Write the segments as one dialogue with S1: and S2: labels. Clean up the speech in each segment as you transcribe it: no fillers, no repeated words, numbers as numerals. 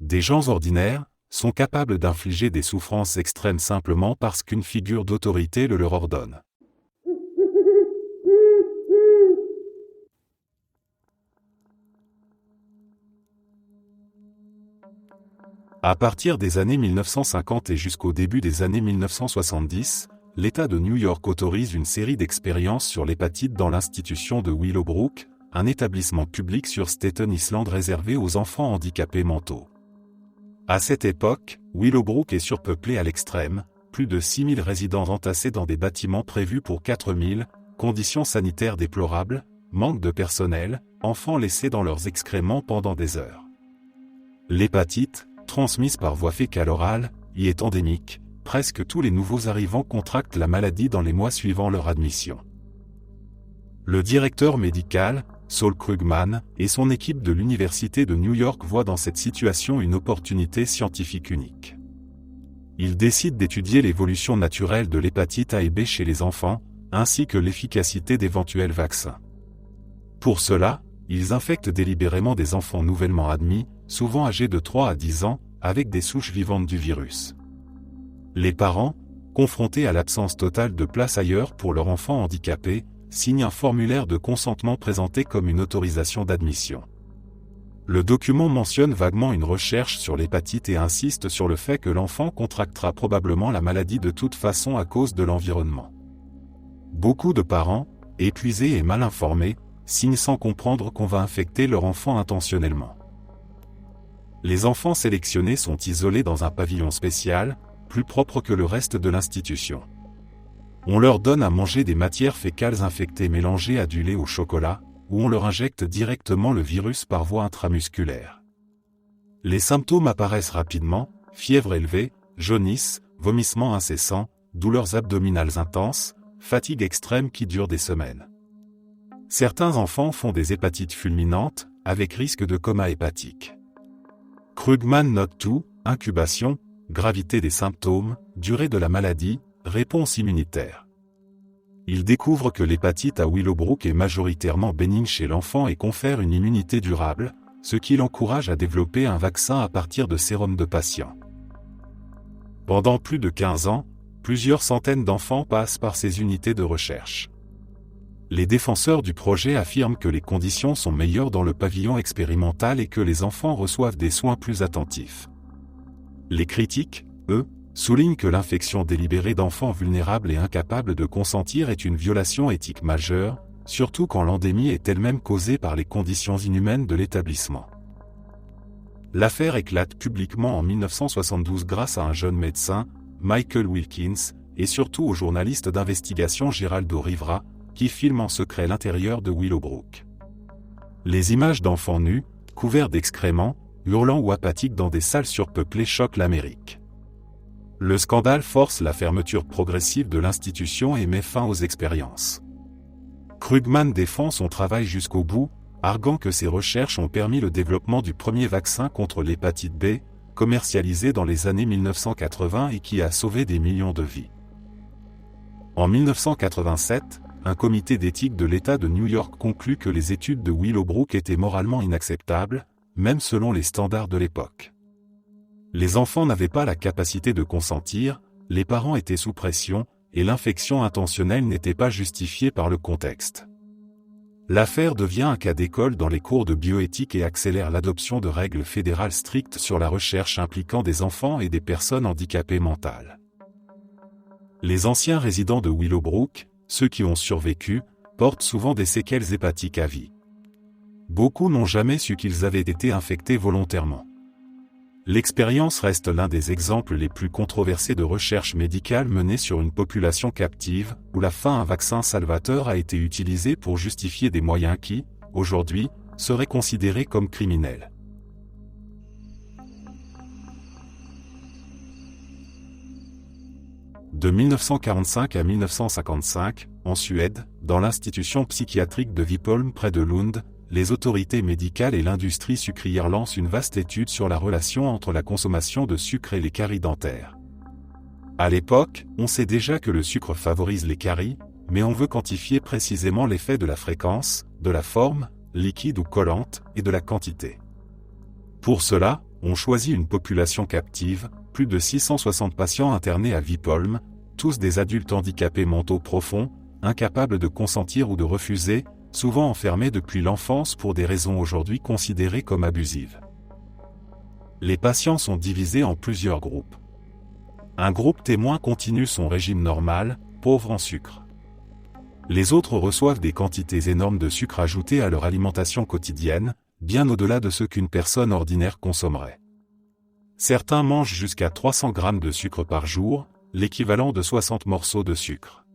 S1: Des gens ordinaires sont capables d'infliger des souffrances extrêmes simplement parce qu'une figure d'autorité le leur ordonne. À partir des années 1950 et jusqu'au début des années 1970, l'État de New York autorise une série d'expériences sur l'hépatite dans l'institution de Willowbrook, un établissement public sur Staten Island réservé aux enfants handicapés mentaux. À cette époque, Willowbrook est surpeuplé à l'extrême, plus de 6000 résidents entassés dans des bâtiments prévus pour 4000, conditions sanitaires déplorables, manque de personnel, enfants laissés dans leurs excréments pendant des heures. L'hépatite, transmise par voie fécale-orale, y est endémique, presque tous les nouveaux arrivants contractent la maladie dans les mois suivant leur admission. Le directeur médical, Saul Krugman, et son équipe de l'Université de New York voient dans cette situation une opportunité scientifique unique. Ils décident d'étudier l'évolution naturelle de l'hépatite A et B chez les enfants, ainsi que l'efficacité d'éventuels vaccins. Pour cela, ils infectent délibérément des enfants nouvellement admis, souvent âgés de 3 à 10 ans, avec des souches vivantes du virus. Les parents, confrontés à l'absence totale de place ailleurs pour leur enfant handicapé, signent un formulaire de consentement présenté comme une autorisation d'admission. Le document mentionne vaguement une recherche sur l'hépatite et insiste sur le fait que l'enfant contractera probablement la maladie de toute façon à cause de l'environnement. Beaucoup de parents, épuisés et mal informés, signent sans comprendre qu'on va infecter leur enfant intentionnellement. Les enfants sélectionnés sont isolés dans un pavillon spécial, plus propre que le reste de l'institution. On leur donne à manger des matières fécales infectées mélangées à du lait au chocolat, ou on leur injecte directement le virus par voie intramusculaire. Les symptômes apparaissent rapidement, fièvre élevée, jaunisse, vomissements incessants, douleurs abdominales intenses, fatigue extrême qui dure des semaines. Certains enfants font des hépatites fulminantes, avec risque de coma hépatique. Krugman note tout, incubation, gravité des symptômes, durée de la maladie, réponse immunitaire. Il découvre que l'hépatite à Willowbrook est majoritairement bénigne chez l'enfant et confère une immunité durable, ce qui l'encourage à développer un vaccin à partir de sérums de patients. Pendant plus de 15 ans, plusieurs centaines d'enfants passent par ces unités de recherche. Les défenseurs du projet affirment que les conditions sont meilleures dans le pavillon expérimental et que les enfants reçoivent des soins plus attentifs. Les critiques, eux, souligne que l'infection délibérée d'enfants vulnérables et incapables de consentir est une violation éthique majeure, surtout quand l'endémie est elle-même causée par les conditions inhumaines de l'établissement. L'affaire éclate publiquement en 1972 grâce à un jeune médecin, Michael Wilkins, et surtout au journaliste d'investigation Geraldo Rivera, qui filme en secret l'intérieur de Willowbrook. Les images d'enfants nus, couverts d'excréments, hurlant ou apathiques dans des salles surpeuplées choquent l'Amérique. Le scandale force la fermeture progressive de l'institution et met fin aux expériences. Krugman défend son travail jusqu'au bout, arguant que ses recherches ont permis le développement du premier vaccin contre l'hépatite B, commercialisé dans les années 1980 et qui a sauvé des millions de vies. En 1987, un comité d'éthique de l'État de New York conclut que les études de Willowbrook étaient moralement inacceptables, même selon les standards de l'époque. Les enfants n'avaient pas la capacité de consentir, les parents étaient sous pression, et l'infection intentionnelle n'était pas justifiée par le contexte. L'affaire devient un cas d'école dans les cours de bioéthique et accélère l'adoption de règles fédérales strictes sur la recherche impliquant des enfants et des personnes handicapées mentales. Les anciens résidents de Willowbrook, ceux qui ont survécu, portent souvent des séquelles hépatiques à vie. Beaucoup n'ont jamais su qu'ils avaient été infectés volontairement. L'expérience reste l'un des exemples les plus controversés de recherche médicale menée sur une population captive, où la fin à un vaccin salvateur a été utilisée pour justifier des moyens qui, aujourd'hui, seraient considérés comme criminels. De 1945 à 1955, en Suède, dans l'institution psychiatrique de Vipholm près de Lund, les autorités médicales et l'industrie sucrière lancent une vaste étude sur la relation entre la consommation de sucre et les caries dentaires. À l'époque, on sait déjà que le sucre favorise les caries, mais on veut quantifier précisément l'effet de la fréquence, de la forme, liquide ou collante, et de la quantité. Pour cela, on choisit une population captive, plus de 660 patients internés à Vipolm, tous des adultes handicapés mentaux profonds, incapables de consentir ou de refuser, souvent enfermés depuis l'enfance pour des raisons aujourd'hui considérées comme abusives. Les patients sont divisés en plusieurs groupes. Un groupe témoin continue son régime normal, pauvre en sucre. Les autres reçoivent des quantités énormes de sucre ajouté à leur alimentation quotidienne, bien au-delà de ce qu'une personne ordinaire consommerait. Certains mangent jusqu'à 300 grammes de sucre par jour, l'équivalent de 60 morceaux de sucre.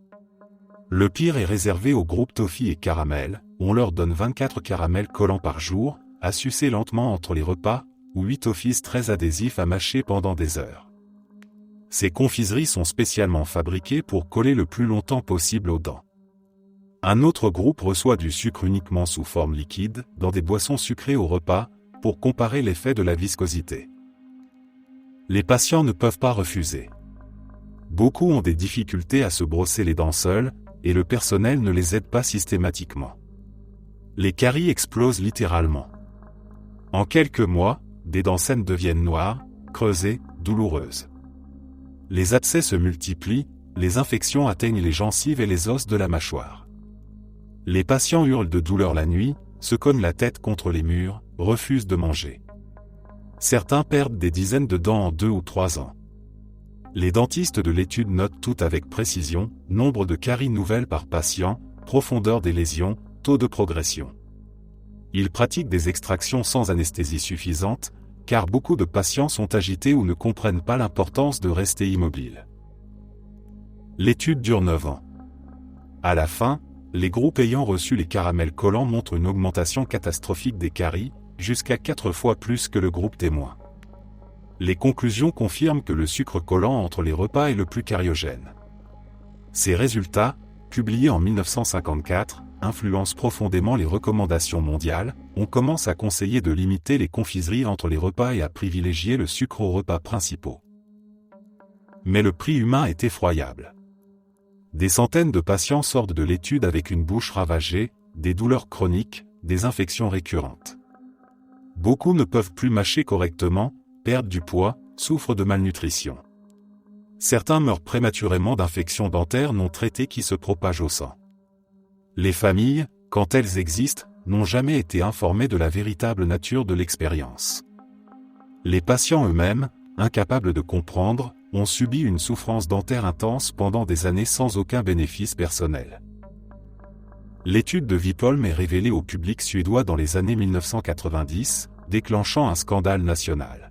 S1: Le pire est réservé au groupe toffee et caramel, on leur donne 24 caramels collants par jour, à sucer lentement entre les repas, ou 8 toffees très adhésifs à mâcher pendant des heures. Ces confiseries sont spécialement fabriquées pour coller le plus longtemps possible aux dents. Un autre groupe reçoit du sucre uniquement sous forme liquide, dans des boissons sucrées au repas, pour comparer l'effet de la viscosité. Les patients ne peuvent pas refuser. Beaucoup ont des difficultés à se brosser les dents seuls, et le personnel ne les aide pas systématiquement. Les caries explosent littéralement. En quelques mois, des dents saines deviennent noires, creusées, douloureuses. Les abcès se multiplient, les infections atteignent les gencives et les os de la mâchoire. Les patients hurlent de douleur la nuit, se cognent la tête contre les murs, refusent de manger. Certains perdent des dizaines de dents en 2 ou 3 ans. Les dentistes de l'étude notent tout avec précision, nombre de caries nouvelles par patient, profondeur des lésions, taux de progression. Ils pratiquent des extractions sans anesthésie suffisante, car beaucoup de patients sont agités ou ne comprennent pas l'importance de rester immobiles. L'étude dure 9 ans. À la fin, les groupes ayant reçu les caramels collants montrent une augmentation catastrophique des caries, jusqu'à 4 fois plus que le groupe témoin. Les conclusions confirment que le sucre collant entre les repas est le plus cariogène. Ces résultats, publiés en 1954, influencent profondément les recommandations mondiales. On commence à conseiller de limiter les confiseries entre les repas et à privilégier le sucre aux repas principaux. Mais le prix humain est effroyable. Des centaines de patients sortent de l'étude avec une bouche ravagée, des douleurs chroniques, des infections récurrentes. Beaucoup ne peuvent plus mâcher correctement, perdent du poids, souffrent de malnutrition. Certains meurent prématurément d'infections dentaires non traitées qui se propagent au sang. Les familles, quand elles existent, n'ont jamais été informées de la véritable nature de l'expérience. Les patients eux-mêmes, incapables de comprendre, ont subi une souffrance dentaire intense pendant des années sans aucun bénéfice personnel. L'étude de Vipolm est révélée au public suédois dans les années 1990, déclenchant un scandale national.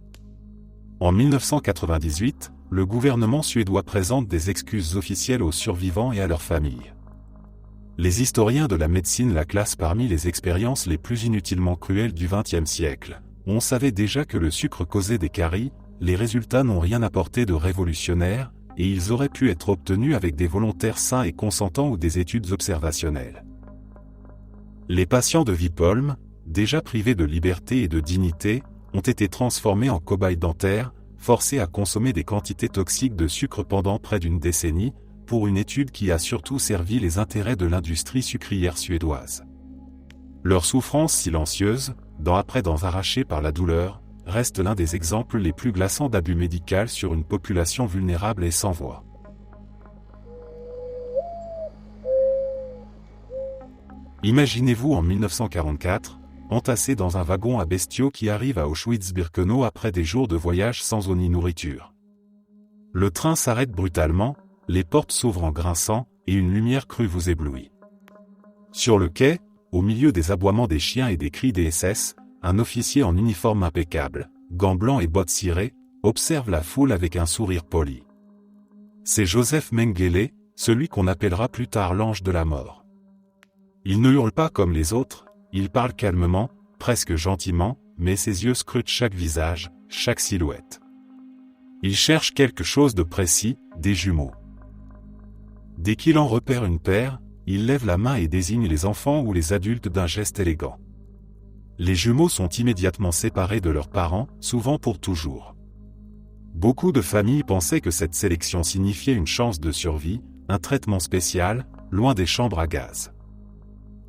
S1: En 1998, le gouvernement suédois présente des excuses officielles aux survivants et à leurs familles. Les historiens de la médecine la classent parmi les expériences les plus inutilement cruelles du XXe siècle. On savait déjà que le sucre causait des caries, les résultats n'ont rien apporté de révolutionnaire, et ils auraient pu être obtenus avec des volontaires sains et consentants ou des études observationnelles. Les patients de Vipolm, déjà privés de liberté et de dignité, ont été transformés en cobayes dentaires, forcés à consommer des quantités toxiques de sucre pendant près d'une décennie, pour une étude qui a surtout servi les intérêts de l'industrie sucrière suédoise. Leur souffrance silencieuse, dent après dents arrachées par la douleur, reste l'un des exemples les plus glaçants d'abus médical sur une population vulnérable et sans voix. Imaginez-vous en 1944, entassé dans un wagon à bestiaux qui arrive à Auschwitz-Birkenau après des jours de voyage sans eau ni nourriture. Le train s'arrête brutalement, les portes s'ouvrent en grinçant, et une lumière crue vous éblouit. Sur le quai, au milieu des aboiements des chiens et des cris des SS, un officier en uniforme impeccable, gants blancs et bottes cirées, observe la foule avec un sourire poli. C'est Joseph Mengele, celui qu'on appellera plus tard l'ange de la mort. Il ne hurle pas comme les autres, il parle calmement, presque gentiment, mais ses yeux scrutent chaque visage, chaque silhouette. Il cherche quelque chose de précis, des jumeaux. Dès qu'il en repère une paire, il lève la main et désigne les enfants ou les adultes d'un geste élégant. Les jumeaux sont immédiatement séparés de leurs parents, souvent pour toujours. Beaucoup de familles pensaient que cette sélection signifiait une chance de survie, un traitement spécial, loin des chambres à gaz.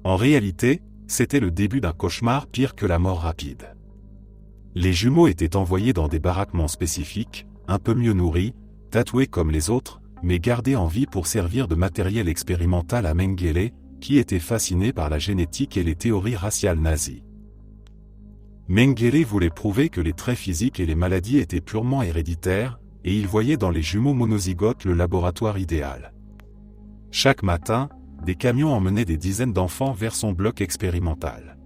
S1: En réalité, c'était le début d'un cauchemar pire que la mort rapide. Les jumeaux étaient envoyés dans des baraquements spécifiques, un peu mieux nourris, tatoués comme les autres, mais gardés en vie pour servir de matériel expérimental à Mengele, qui était fasciné par la génétique et les théories raciales nazies. Mengele voulait prouver que les traits physiques et les maladies étaient purement héréditaires, et il voyait dans les jumeaux monozygotes le laboratoire idéal. Chaque matin, des camions emmenaient des dizaines d'enfants vers son bloc expérimental.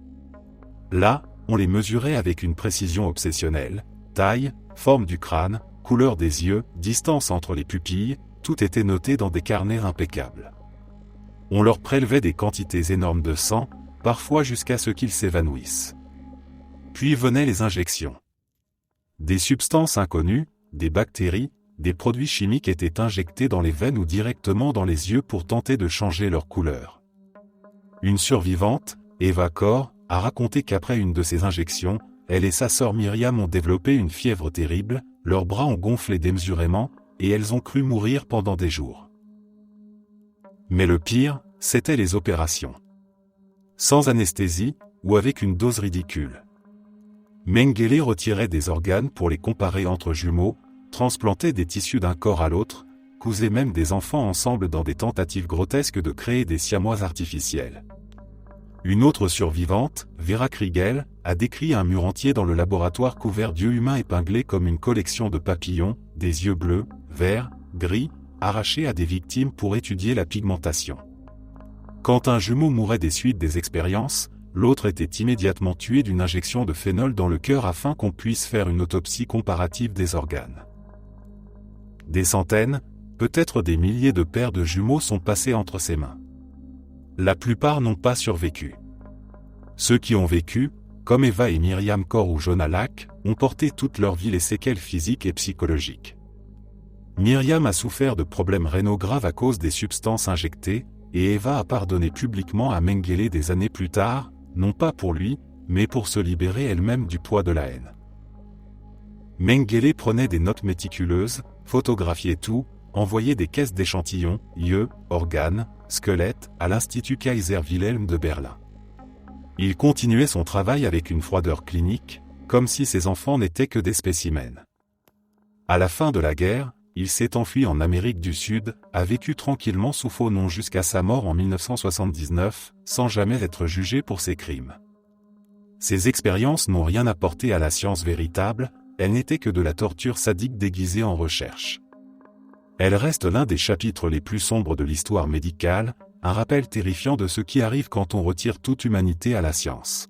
S1: Là, on les mesurait avec une précision obsessionnelle, taille, forme du crâne, couleur des yeux, distance entre les pupilles, tout était noté dans des carnets impeccables. On leur prélevait des quantités énormes de sang, parfois jusqu'à ce qu'ils s'évanouissent. Puis venaient les injections. Des substances inconnues, des bactéries, des produits chimiques étaient injectés dans les veines ou directement dans les yeux pour tenter de changer leur couleur. Une survivante, Eva Kor, a raconté qu'après une de ces injections, elle et sa sœur Myriam ont développé une fièvre terrible, leurs bras ont gonflé démesurément, et elles ont cru mourir pendant des jours. Mais le pire, c'était les opérations. Sans anesthésie, ou avec une dose ridicule. Mengele retirait des organes pour les comparer entre jumeaux, transplantait des tissus d'un corps à l'autre, cousait même des enfants ensemble dans des tentatives grotesques de créer des siamois artificiels. Une autre survivante, Vera Kriegel, a décrit un mur entier dans le laboratoire couvert d'yeux humains épinglés comme une collection de papillons, des yeux bleus, verts, gris, arrachés à des victimes pour étudier la pigmentation. Quand un jumeau mourait des suites des expériences, l'autre était immédiatement tué d'une injection de phénol dans le cœur afin qu'on puisse faire une autopsie comparative des organes. Des centaines, peut-être des milliers de paires de jumeaux sont passés entre ses mains. La plupart n'ont pas survécu. Ceux qui ont vécu, comme Eva et Myriam Kor ou Jonah Lack, ont porté toute leur vie les séquelles physiques et psychologiques. Myriam a souffert de problèmes rénaux graves à cause des substances injectées, et Eva a pardonné publiquement à Mengele des années plus tard, non pas pour lui, mais pour se libérer elle-même du poids de la haine. Mengele prenait des notes méticuleuses, photographiait tout, envoyait des caisses d'échantillons, yeux, organes, squelettes, à l'Institut Kaiser Wilhelm de Berlin. Il continuait son travail avec une froideur clinique, comme si ses enfants n'étaient que des spécimens. À la fin de la guerre, il s'est enfui en Amérique du Sud, a vécu tranquillement sous faux nom jusqu'à sa mort en 1979, sans jamais être jugé pour ses crimes. Ces expériences n'ont rien apporté à la science véritable, elles n'étaient que de la torture sadique déguisée en recherche. Elles restent l'un des chapitres les plus sombres de l'histoire médicale, un rappel terrifiant de ce qui arrive quand on retire toute humanité à la science.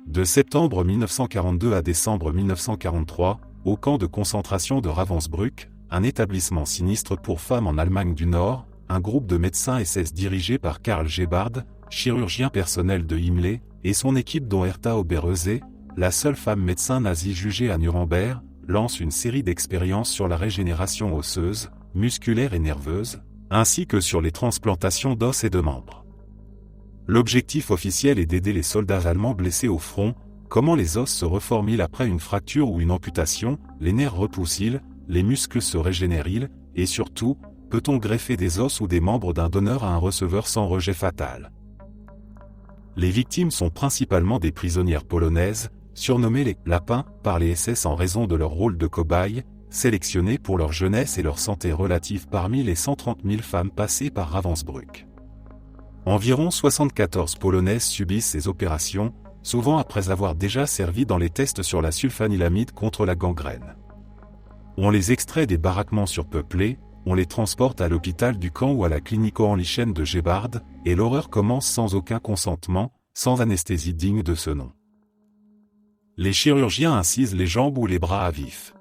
S1: De septembre 1942 à décembre 1943, au camp de concentration de Ravensbrück, un établissement sinistre pour femmes en Allemagne du Nord, un groupe de médecins SS dirigé par Karl Gebhard, chirurgien personnel de Himmler, et son équipe dont Hertha Oberhöse, la seule femme médecin nazie jugée à Nuremberg, lance une série d'expériences sur la régénération osseuse, musculaire et nerveuse, ainsi que sur les transplantations d'os et de membres. L'objectif officiel est d'aider les soldats allemands blessés au front, comment les os se reforment-ils après une fracture ou une amputation, les nerfs repoussent-ils, les muscles se régénèrent-ils, et surtout, peut-on greffer des os ou des membres d'un donneur à un receveur sans rejet fatal? Les victimes sont principalement des prisonnières polonaises, surnommées les « lapins » par les SS en raison de leur rôle de cobayes, sélectionnées pour leur jeunesse et leur santé relative parmi les 130 000 femmes passées par Ravensbrück. Environ 74 Polonaises subissent ces opérations, souvent après avoir déjà servi dans les tests sur la sulfanilamide contre la gangrène. On les extrait des baraquements surpeuplés, on les transporte à l'hôpital du camp ou à la clinique Hohenlichen de Gebhard, et l'horreur commence sans aucun consentement, sans anesthésie digne de ce nom. Les chirurgiens incisent les jambes ou les bras à vif.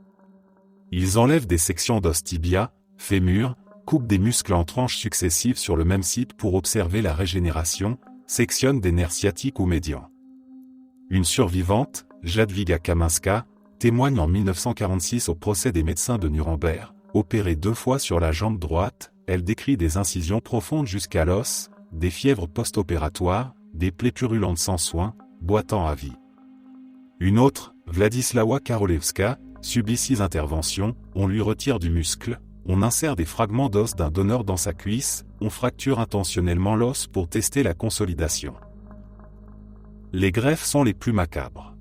S1: Ils enlèvent des sections d'os tibia, fémur, coupent des muscles en tranches successives sur le même site pour observer la régénération, sectionnent des nerfs sciatiques ou médians. Une survivante, Jadwiga Kaminska, témoigne en 1946 au procès des médecins de Nuremberg, opérée 2 fois sur la jambe droite, elle décrit des incisions profondes jusqu'à l'os, des fièvres post-opératoires, des plaies purulentes sans soin, boitant à vie. Une autre, Władysława Karolewska, subit 6 interventions, on lui retire du muscle, on insère des fragments d'os d'un donneur dans sa cuisse, on fracture intentionnellement l'os pour tester la consolidation. Les greffes sont les plus macabres.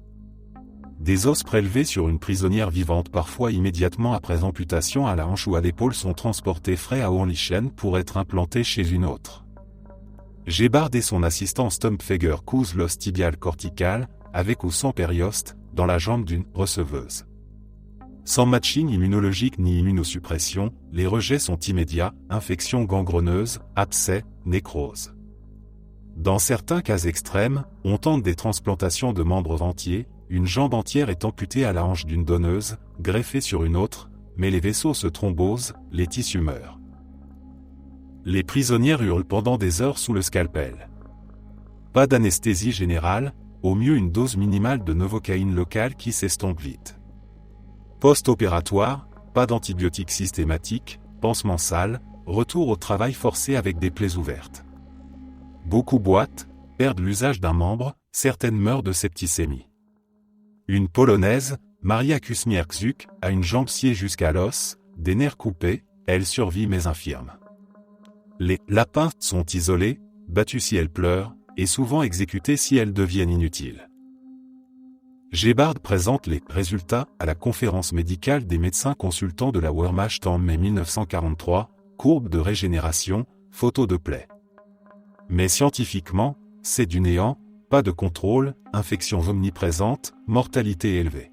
S1: Des os prélevés sur une prisonnière vivante parfois immédiatement après amputation à la hanche ou à l'épaule sont transportés frais à Hohenlychen pour être implantés chez une autre. Gebhard et son assistant Stumpfeger cousent l'os tibial cortical, avec ou sans périoste, dans la jambe d'une receveuse. Sans matching immunologique ni immunosuppression, les rejets sont immédiats, infection gangreneuse, abcès, nécrose. Dans certains cas extrêmes, on tente des transplantations de membres entiers, une jambe entière est amputée à la hanche d'une donneuse, greffée sur une autre, mais les vaisseaux se thrombosent, les tissus meurent. Les prisonnières hurlent pendant des heures sous le scalpel. Pas d'anesthésie générale, au mieux une dose minimale de novocaïne locale qui s'estompe vite. Post-opératoire, pas d'antibiotiques systématiques, pansement sale, retour au travail forcé avec des plaies ouvertes. Beaucoup boitent, perdent l'usage d'un membre, certaines meurent de septicémie. Une Polonaise, Maria Kusmierczuk, a une jambe sciée jusqu'à l'os, des nerfs coupés, elle survit mais infirme. Les lapins sont isolés, battus si elles pleurent, et souvent exécutés si elles deviennent inutiles. Gebhard présente les résultats à la conférence médicale des médecins consultants de la Wehrmacht en mai 1943, courbe de régénération, photo de plaie. Mais scientifiquement, c'est du néant, pas de contrôle, infection omniprésente, mortalité élevée.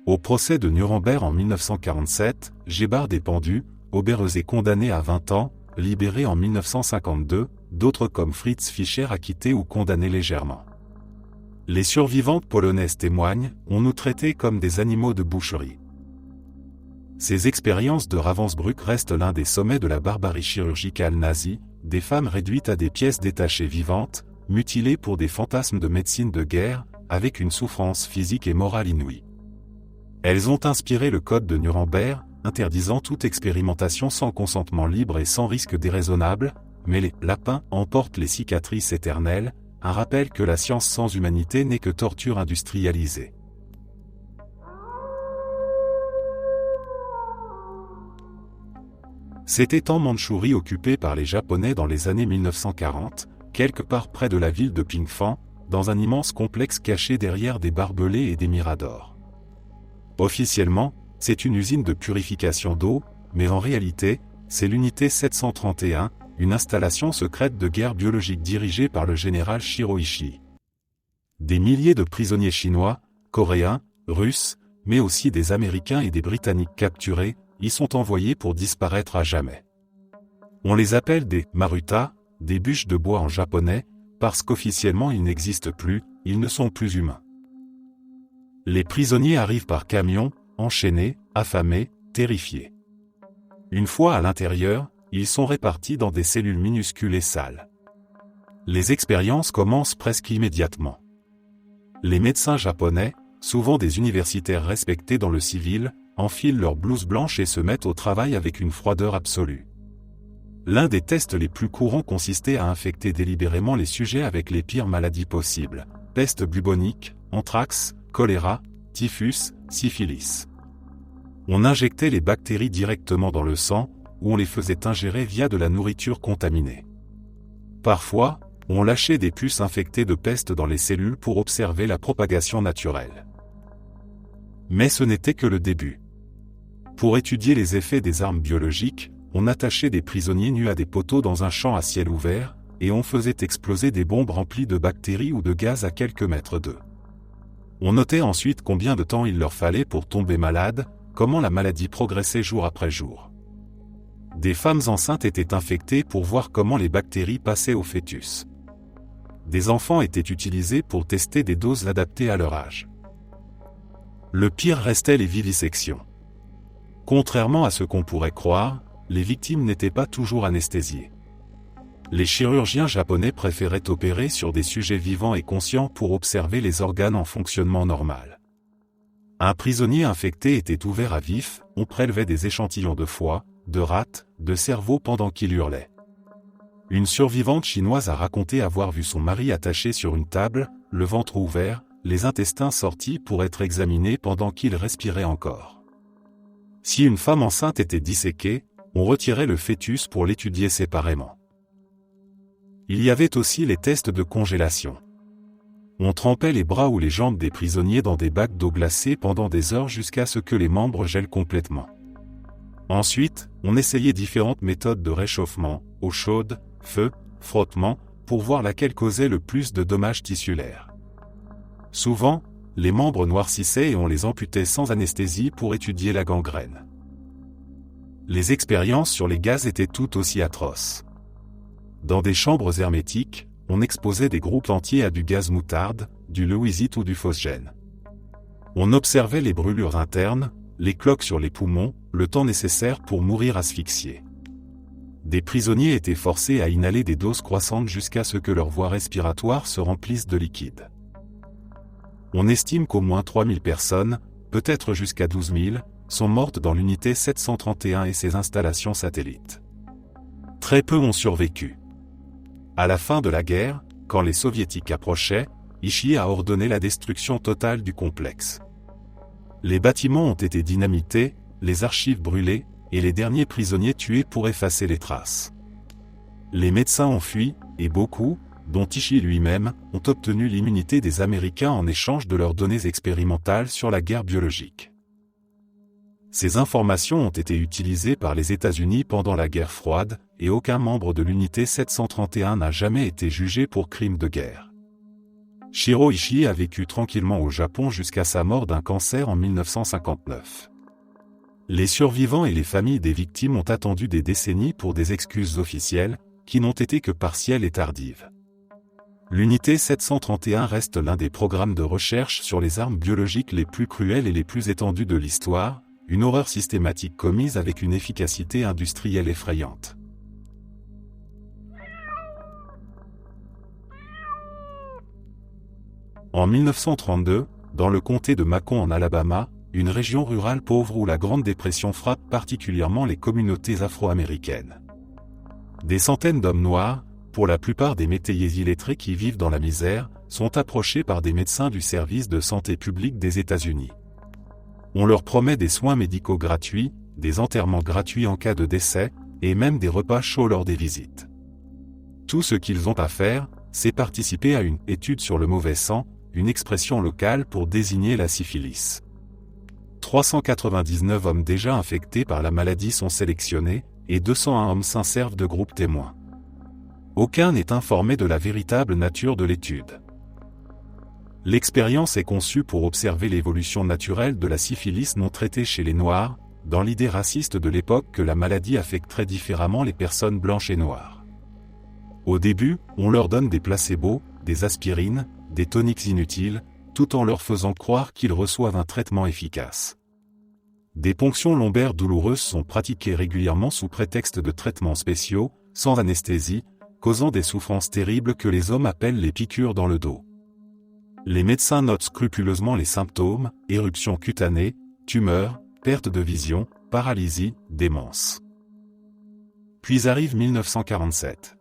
S1: Au procès de Nuremberg en 1947, Gebhard est pendu, Oberhauser condamné à 20 ans, libéré en 1952, d'autres comme Fritz Fischer acquittés ou condamnés légèrement. Les survivantes polonaises témoignent, on nous traitait comme des animaux de boucherie. Ces expériences de Ravensbrück restent l'un des sommets de la barbarie chirurgicale nazie, des femmes réduites à des pièces détachées vivantes, mutilées pour des fantasmes de médecine de guerre, avec une souffrance physique et morale inouïe. Elles ont inspiré le code de Nuremberg, interdisant toute expérimentation sans consentement libre et sans risque déraisonnable, mais les lapins emportent les cicatrices éternelles, un rappel que la science sans humanité n'est que torture industrialisée. C'était en Mandchourie occupée par les Japonais dans les années 1940, quelque part près de la ville de Pingfan, dans un immense complexe caché derrière des barbelés et des miradors. Officiellement, c'est une usine de purification d'eau, mais en réalité, c'est l'unité 731, une installation secrète de guerre biologique dirigée par le général Shiroishi. Des milliers de prisonniers chinois, coréens, russes, mais aussi des Américains et des Britanniques capturés, y sont envoyés pour disparaître à jamais. On les appelle des maruta, des bûches de bois en japonais, parce qu'officiellement ils n'existent plus, ils ne sont plus humains. Les prisonniers arrivent par camion, enchaînés, affamés, terrifiés. Une fois à l'intérieur, ils sont répartis dans des cellules minuscules et sales. Les expériences commencent presque immédiatement. Les médecins japonais, souvent des universitaires respectés dans le civil, enfilent leurs blouses blanches et se mettent au travail avec une froideur absolue. L'un des tests les plus courants consistait à infecter délibérément les sujets avec les pires maladies possibles, peste bubonique, anthrax, choléra, typhus, syphilis. On injectait les bactéries directement dans le sang, ou on les faisait ingérer via de la nourriture contaminée. Parfois, on lâchait des puces infectées de peste dans les cellules pour observer la propagation naturelle. Mais ce n'était que le début. Pour étudier les effets des armes biologiques, on attachait des prisonniers nus à des poteaux dans un champ à ciel ouvert, et on faisait exploser des bombes remplies de bactéries ou de gaz à quelques mètres d'eux. On notait ensuite combien de temps il leur fallait pour tomber malade, comment la maladie progressait jour après jour. Des femmes enceintes étaient infectées pour voir comment les bactéries passaient au fœtus. Des enfants étaient utilisés pour tester des doses adaptées à leur âge. Le pire restait les vivisections. Contrairement à ce qu'on pourrait croire, les victimes n'étaient pas toujours anesthésiées. Les chirurgiens japonais préféraient opérer sur des sujets vivants et conscients pour observer les organes en fonctionnement normal. Un prisonnier infecté était ouvert à vif, on prélevait des échantillons de foie, de rate, de cerveau pendant qu'il hurlait. Une survivante chinoise a raconté avoir vu son mari attaché sur une table, le ventre ouvert, les intestins sortis pour être examinés pendant qu'il respirait encore. Si une femme enceinte était disséquée, on retirait le fœtus pour l'étudier séparément. Il y avait aussi les tests de congélation. On trempait les bras ou les jambes des prisonniers dans des bacs d'eau glacée pendant des heures jusqu'à ce que les membres gèlent complètement. Ensuite, on essayait différentes méthodes de réchauffement, eau chaude, feu, frottement, pour voir laquelle causait le plus de dommages tissulaires. Souvent, les membres noircissaient et on les amputait sans anesthésie pour étudier la gangrène. Les expériences sur les gaz étaient tout aussi atroces. Dans des chambres hermétiques, on exposait des groupes entiers à du gaz moutarde, du leucisite ou du phosgène. On observait les brûlures internes, les cloques sur les poumons, le temps nécessaire pour mourir asphyxié. Des prisonniers étaient forcés à inhaler des doses croissantes jusqu'à ce que leurs voies respiratoires se remplissent de liquide. On estime qu'au moins 3000 personnes, peut-être jusqu'à 12 000, sont mortes dans l'unité 731 et ses installations satellites. Très peu ont survécu. À la fin de la guerre, quand les soviétiques approchaient, Ishii a ordonné la destruction totale du complexe. Les bâtiments ont été dynamités, les archives brûlées, et les derniers prisonniers tués pour effacer les traces. Les médecins ont fui, et beaucoup, dont Ishii lui-même, ont obtenu l'immunité des Américains en échange de leurs données expérimentales sur la guerre biologique. Ces informations ont été utilisées par les États-Unis pendant la guerre froide, et aucun membre de l'unité 731 n'a jamais été jugé pour crime de guerre. Shiro Ishii a vécu tranquillement au Japon jusqu'à sa mort d'un cancer en 1959. Les survivants et les familles des victimes ont attendu des décennies pour des excuses officielles, qui n'ont été que partielles et tardives. L'unité 731 reste l'un des programmes de recherche sur les armes biologiques les plus cruels et les plus étendus de l'histoire, une horreur systématique commise avec une efficacité industrielle effrayante. En 1932, dans le comté de Macon en Alabama, une région rurale pauvre où la Grande Dépression frappe particulièrement les communautés afro-américaines. Des centaines d'hommes noirs, pour la plupart des métayers illettrés qui vivent dans la misère, sont approchés par des médecins du service de santé publique des États-Unis. On leur promet des soins médicaux gratuits, des enterrements gratuits en cas de décès, et même des repas chauds lors des visites. Tout ce qu'ils ont à faire, c'est participer à une « étude sur le mauvais sang », une expression locale pour désigner la syphilis. 399 hommes déjà infectés par la maladie sont sélectionnés, et 201 hommes s'en servent de groupe témoin. Aucun n'est informé de la véritable nature de l'étude. L'expérience est conçue pour observer l'évolution naturelle de la syphilis non traitée chez les Noirs, dans l'idée raciste de l'époque que la maladie affecte très différemment les personnes blanches et noires. Au début, on leur donne des placebos, des aspirines, des toniques inutiles, tout en leur faisant croire qu'ils reçoivent un traitement efficace. Des ponctions lombaires douloureuses sont pratiquées régulièrement sous prétexte de traitements spéciaux, sans anesthésie, causant des souffrances terribles que les hommes appellent les piqûres dans le dos. Les médecins notent scrupuleusement les symptômes, éruptions cutanées, tumeurs, perte de vision, paralysie, démence. Puis arrive 1947.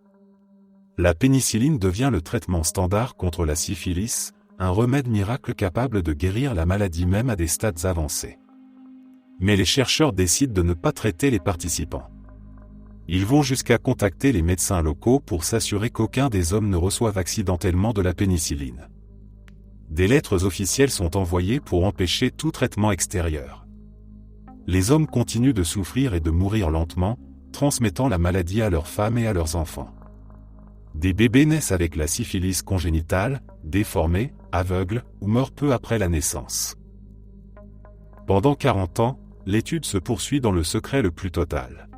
S1: La pénicilline devient le traitement standard contre la syphilis, un remède miracle capable de guérir la maladie même à des stades avancés. Mais les chercheurs décident de ne pas traiter les participants. Ils vont jusqu'à contacter les médecins locaux pour s'assurer qu'aucun des hommes ne reçoive accidentellement de la pénicilline. Des lettres officielles sont envoyées pour empêcher tout traitement extérieur. Les hommes continuent de souffrir et de mourir lentement, transmettant la maladie à leurs femmes et à leurs enfants. Des bébés naissent avec la syphilis congénitale, déformés, aveugles, ou meurent peu après la naissance. Pendant 40 ans, l'étude se poursuit dans le secret le plus total.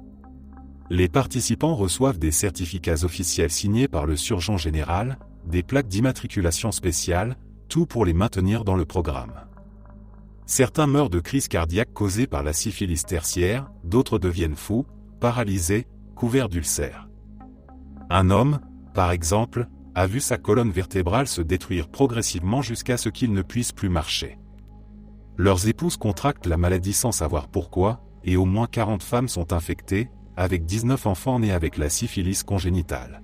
S1: Les participants reçoivent des certificats officiels signés par le surgeon général, des plaques d'immatriculation spéciales, tout pour les maintenir dans le programme. Certains meurent de crises cardiaques causées par la syphilis tertiaire, d'autres deviennent fous, paralysés, couverts d'ulcères. Un homme, par exemple, a vu sa colonne vertébrale se détruire progressivement jusqu'à ce qu'il ne puisse plus marcher. Leurs épouses contractent la maladie sans savoir pourquoi, et au moins 40 femmes sont infectées, avec 19 enfants nés avec la syphilis congénitale.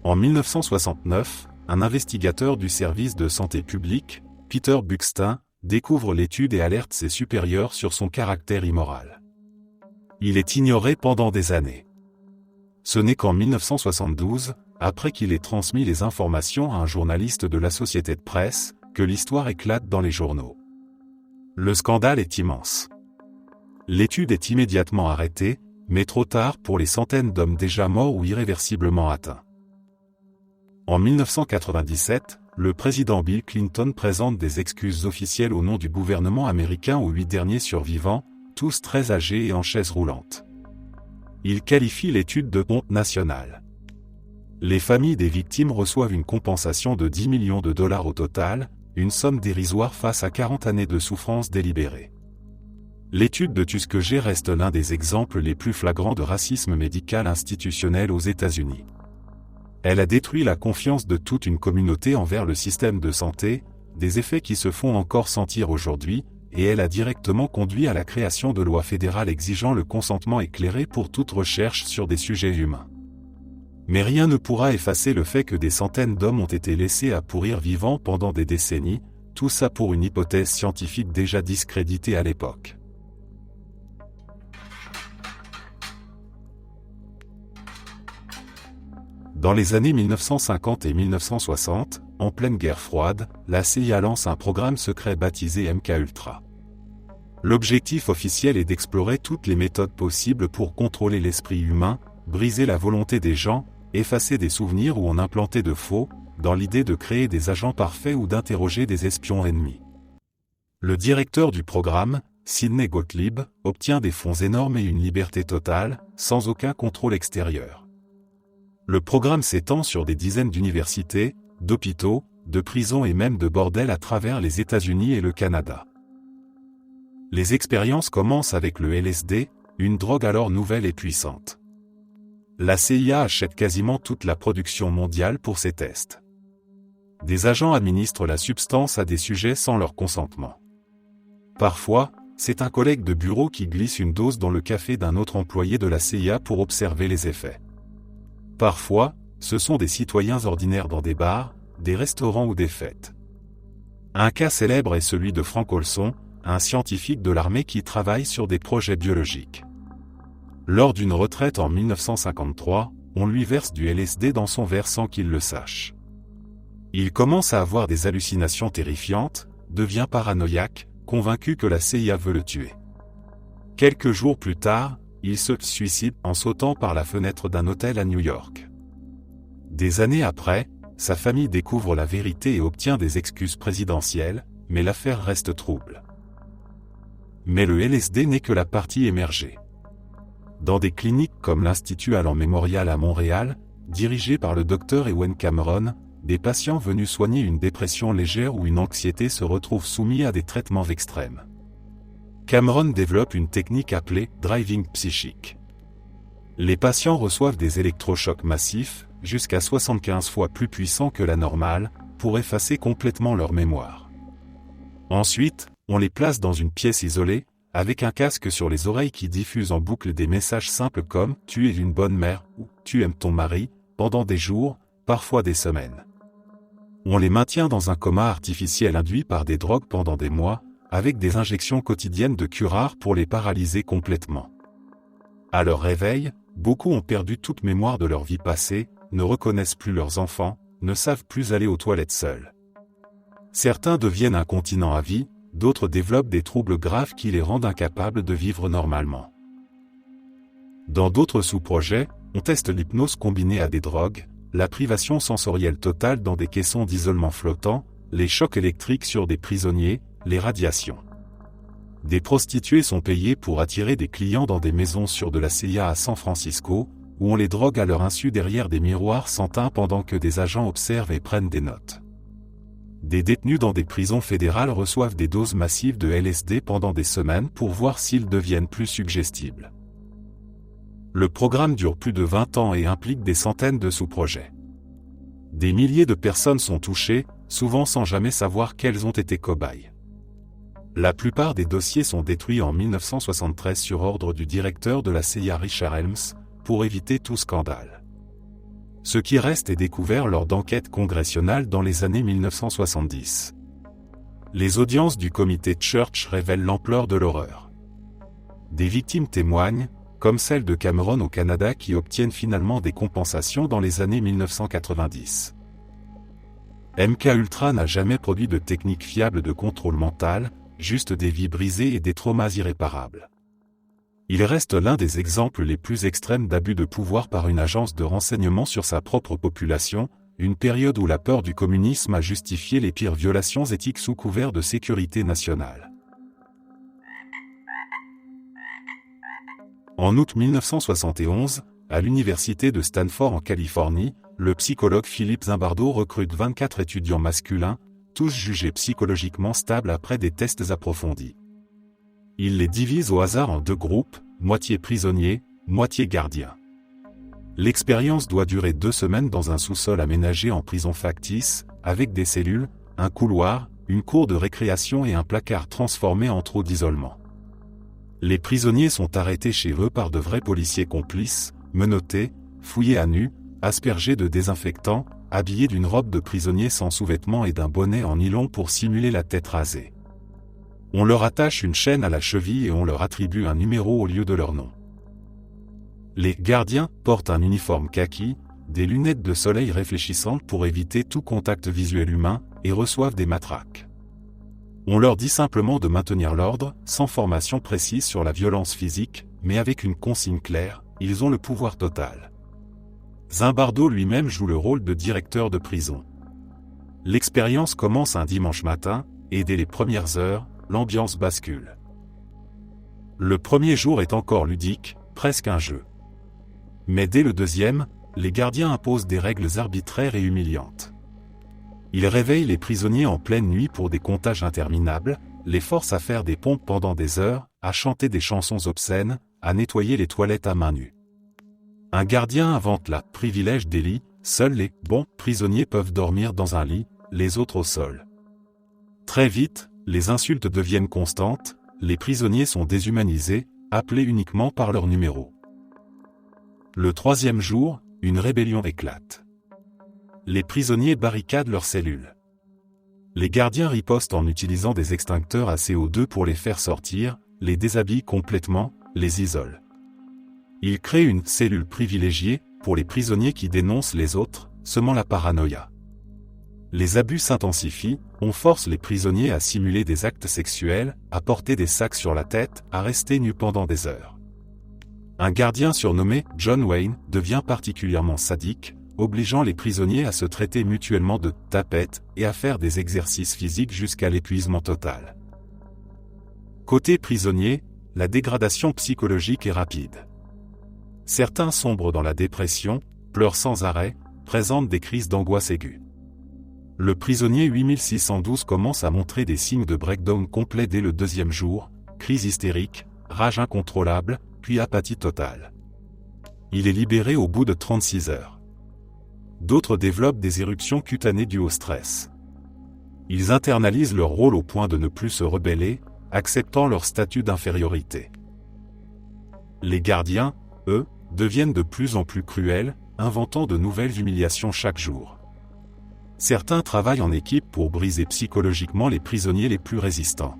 S1: En 1969, un investigateur du service de santé publique, Peter Buxton, découvre l'étude et alerte ses supérieurs sur son caractère immoral. Il est ignoré pendant des années. Ce n'est qu'en 1972, après qu'il ait transmis les informations à un journaliste de l'Associated Press, que l'histoire éclate dans les journaux. Le scandale est immense. L'étude est immédiatement arrêtée, mais trop tard pour les centaines d'hommes déjà morts ou irréversiblement atteints. En 1997, le président Bill Clinton présente des excuses officielles au nom du gouvernement américain aux 8 derniers survivants, tous très âgés et en chaise roulante. Il qualifie l'étude de honte nationale. Les familles des victimes reçoivent une compensation de 10 millions de dollars au total, une somme dérisoire face à 40 années de souffrance délibérée. L'étude de Tuskegee reste l'un des exemples les plus flagrants de racisme médical institutionnel aux États-Unis. Elle a détruit la confiance de toute une communauté envers le système de santé, des effets qui se font encore sentir aujourd'hui, et elle a directement conduit à la création de lois fédérales exigeant le consentement éclairé pour toute recherche sur des sujets humains. Mais rien ne pourra effacer le fait que des centaines d'hommes ont été laissés à pourrir vivants pendant des décennies, tout ça pour une hypothèse scientifique déjà discréditée à l'époque. Dans les années 1950 et 1960, en pleine guerre froide, la CIA lance un programme secret baptisé MKUltra. L'objectif officiel est d'explorer toutes les méthodes possibles pour contrôler l'esprit humain, briser la volonté des gens, effacer des souvenirs ou en implanter de faux, dans l'idée de créer des agents parfaits ou d'interroger des espions ennemis. Le directeur du programme, Sidney Gottlieb, obtient des fonds énormes et une liberté totale, sans aucun contrôle extérieur. Le programme s'étend sur des dizaines d'universités, d'hôpitaux, de prisons et même de bordels à travers les États-Unis et le Canada. Les expériences commencent avec le LSD, une drogue alors nouvelle et puissante. La CIA achète quasiment toute la production mondiale pour ces tests. Des agents administrent la substance à des sujets sans leur consentement. Parfois, c'est un collègue de bureau qui glisse une dose dans le café d'un autre employé de la CIA pour observer les effets. Parfois, ce sont des citoyens ordinaires dans des bars, des restaurants ou des fêtes. Un cas célèbre est celui de Frank Olson, un scientifique de l'armée qui travaille sur des projets biologiques. Lors d'une retraite en 1953, on lui verse du LSD dans son verre sans qu'il le sache. Il commence à avoir des hallucinations terrifiantes, devient paranoïaque, convaincu que la CIA veut le tuer. Quelques jours plus tard, il se suicide en sautant par la fenêtre d'un hôtel à New York. Des années après, sa famille découvre la vérité et obtient des excuses présidentielles, mais l'affaire reste trouble. Mais le LSD n'est que la partie émergée. Dans des cliniques comme l'Institut Allen Memorial à Montréal, dirigé par le Dr Ewen Cameron, des patients venus soigner une dépression légère ou une anxiété se retrouvent soumis à des traitements extrêmes. Cameron développe une technique appelée « driving psychique ». Les patients reçoivent des électrochocs massifs, jusqu'à 75 fois plus puissants que la normale, pour effacer complètement leur mémoire. Ensuite, on les place dans une pièce isolée, avec un casque sur les oreilles qui diffuse en boucle des messages simples comme « Tu es une bonne mère » ou « Tu aimes ton mari » pendant des jours, parfois des semaines. On les maintient dans un coma artificiel induit par des drogues pendant des mois, avec des injections quotidiennes de curare pour les paralyser complètement. À leur réveil, beaucoup ont perdu toute mémoire de leur vie passée, ne reconnaissent plus leurs enfants, ne savent plus aller aux toilettes seuls. Certains deviennent incontinents à vie, d'autres développent des troubles graves qui les rendent incapables de vivre normalement. Dans d'autres sous-projets, on teste l'hypnose combinée à des drogues, la privation sensorielle totale dans des caissons d'isolement flottants, les chocs électriques sur des prisonniers, les radiations. Des prostituées sont payées pour attirer des clients dans des maisons sur de la CIA à San Francisco, où on les drogue à leur insu derrière des miroirs sans teint pendant que des agents observent et prennent des notes. Des détenus dans des prisons fédérales reçoivent des doses massives de LSD pendant des semaines pour voir s'ils deviennent plus suggestibles. Le programme dure plus de 20 ans et implique des centaines de sous-projets. Des milliers de personnes sont touchées, souvent sans jamais savoir qu'elles ont été cobayes. La plupart des dossiers sont détruits en 1973 sur ordre du directeur de la CIA Richard Helms, pour éviter tout scandale. Ce qui reste est découvert lors d'enquêtes congressionales dans les années 1970. Les audiences du comité Church révèlent l'ampleur de l'horreur. Des victimes témoignent, comme celle de Cameron au Canada qui obtiennent finalement des compensations dans les années 1990. MKUltra n'a jamais produit de technique fiable de contrôle mental, juste des vies brisées et des traumas irréparables. Il reste l'un des exemples les plus extrêmes d'abus de pouvoir par une agence de renseignement sur sa propre population, une période où la peur du communisme a justifié les pires violations éthiques sous couvert de sécurité nationale. En août 1971, à l'université de Stanford en Californie, le psychologue Philippe Zimbardo recrute 24 étudiants masculins, tous jugés psychologiquement stables après des tests approfondis. Il les divise au hasard en 2 groupes, moitié prisonniers, moitié gardiens. L'expérience doit durer 2 semaines dans un sous-sol aménagé en prison factice, avec des cellules, un couloir, une cour de récréation et un placard transformé en trou d'isolement. Les prisonniers sont arrêtés chez eux par de vrais policiers complices, menottés, fouillés à nu, aspergés de désinfectants, habillés d'une robe de prisonnier sans sous-vêtements et d'un bonnet en nylon pour simuler la tête rasée. On leur attache une chaîne à la cheville et on leur attribue un numéro au lieu de leur nom. Les gardiens portent un uniforme kaki, des lunettes de soleil réfléchissantes pour éviter tout contact visuel humain, et reçoivent des matraques. On leur dit simplement de maintenir l'ordre, sans formation précise sur la violence physique, mais avec une consigne claire, ils ont le pouvoir total. Zimbardo lui-même joue le rôle de directeur de prison. L'expérience commence un dimanche matin, et dès les premières heures, l'ambiance bascule. Le premier jour est encore ludique, presque un jeu. Mais dès le deuxième, les gardiens imposent des règles arbitraires et humiliantes. Ils réveillent les prisonniers en pleine nuit pour des comptages interminables, les forcent à faire des pompes pendant des heures, à chanter des chansons obscènes, à nettoyer les toilettes à main nue. Un gardien invente la privilège des lits, seuls les bons prisonniers peuvent dormir dans un lit, les autres au sol. Très vite, les insultes deviennent constantes, les prisonniers sont déshumanisés, appelés uniquement par leur numéro. Le 3e jour, une rébellion éclate. Les prisonniers barricadent leurs cellules. Les gardiens ripostent en utilisant des extincteurs à CO2 pour les faire sortir, les déshabillent complètement, les isolent. Ils créent une cellule privilégiée pour les prisonniers qui dénoncent les autres, semant la paranoïa. Les abus s'intensifient, on force les prisonniers à simuler des actes sexuels, à porter des sacs sur la tête, à rester nus pendant des heures. Un gardien surnommé John Wayne devient particulièrement sadique, obligeant les prisonniers à se traiter mutuellement de tapettes et à faire des exercices physiques jusqu'à l'épuisement total. Côté prisonnier, la dégradation psychologique est rapide. Certains sombrent dans la dépression, pleurent sans arrêt, présentent des crises d'angoisse aiguë. Le prisonnier 8612 commence à montrer des signes de breakdown complet dès le 2e jour, crise hystérique, rage incontrôlable, puis apathie totale. Il est libéré au bout de 36 heures. D'autres développent des éruptions cutanées dues au stress. Ils internalisent leur rôle au point de ne plus se rebeller, acceptant leur statut d'infériorité. Les gardiens, eux, deviennent de plus en plus cruels, inventant de nouvelles humiliations chaque jour. Certains travaillent en équipe pour briser psychologiquement les prisonniers les plus résistants.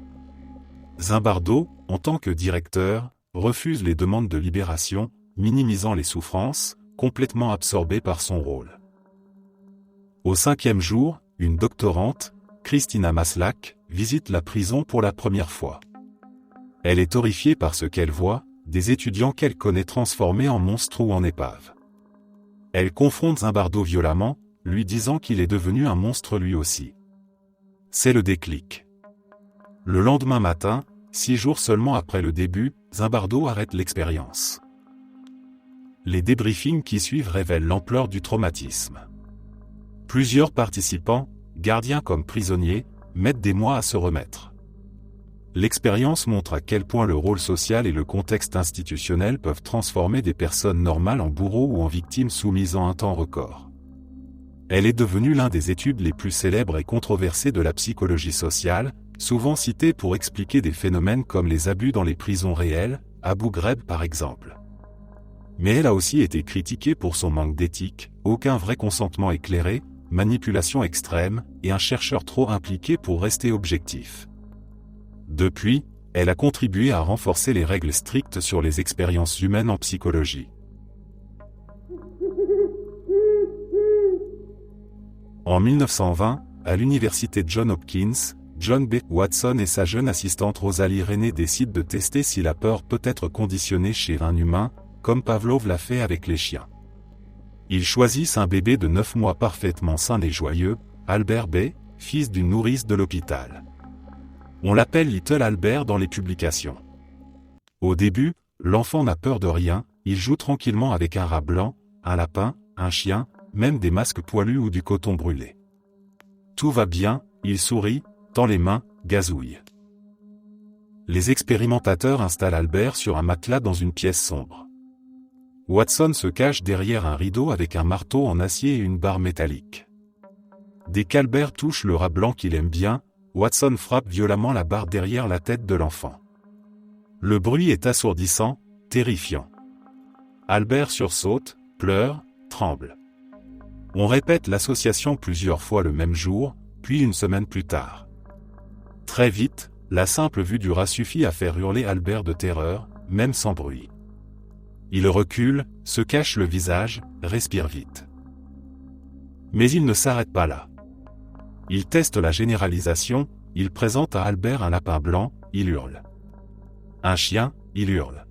S1: Zimbardo, en tant que directeur, refuse les demandes de libération, minimisant les souffrances, complètement absorbé par son rôle. Au 5e jour, une doctorante, Christina Maslach, visite la prison pour la première fois. Elle est horrifiée par ce qu'elle voit, des étudiants qu'elle connaît transformés en monstres ou en épaves. Elle confronte Zimbardo violemment, lui disant qu'il est devenu un monstre lui aussi. C'est le déclic. Le lendemain matin, 6 jours seulement après le début, Zimbardo arrête l'expérience. Les débriefings qui suivent révèlent l'ampleur du traumatisme. Plusieurs participants, gardiens comme prisonniers, mettent des mois à se remettre. L'expérience montre à quel point le rôle social et le contexte institutionnel peuvent transformer des personnes normales en bourreaux ou en victimes soumises en un temps record. Elle est devenue l'un des études les plus célèbres et controversées de la psychologie sociale, souvent citée pour expliquer des phénomènes comme les abus dans les prisons réelles, Abu Ghraib par exemple. Mais elle a aussi été critiquée pour son manque d'éthique, aucun vrai consentement éclairé, manipulation extrême, et un chercheur trop impliqué pour rester objectif. Depuis, elle a contribué à renforcer les règles strictes sur les expériences humaines en psychologie. En 1920, à l'université Johns Hopkins, John B. Watson et sa jeune assistante Rosalie Renée décident de tester si la peur peut être conditionnée chez un humain, comme Pavlov l'a fait avec les chiens. Ils choisissent un bébé de 9 mois parfaitement sain et joyeux, Albert B., fils d'une nourrice de l'hôpital. On l'appelle Little Albert dans les publications. Au début, l'enfant n'a peur de rien, il joue tranquillement avec un rat blanc, un lapin, un chien, même des masques poilus ou du coton brûlé. Tout va bien, il sourit, tend les mains, gazouille. Les expérimentateurs installent Albert sur un matelas dans une pièce sombre. Watson se cache derrière un rideau avec un marteau en acier et une barre métallique. Dès qu'Albert touche le rat blanc qu'il aime bien, Watson frappe violemment la barre derrière la tête de l'enfant. Le bruit est assourdissant, terrifiant. Albert sursaute, pleure, tremble. On répète l'association plusieurs fois le même jour, puis une semaine plus tard. Très vite, la simple vue du rat suffit à faire hurler Albert de terreur, même sans bruit. Il recule, se cache le visage, respire vite. Mais il ne s'arrête pas là. Il teste la généralisation, il présente à Albert un lapin blanc, il hurle. Un chien, il hurle.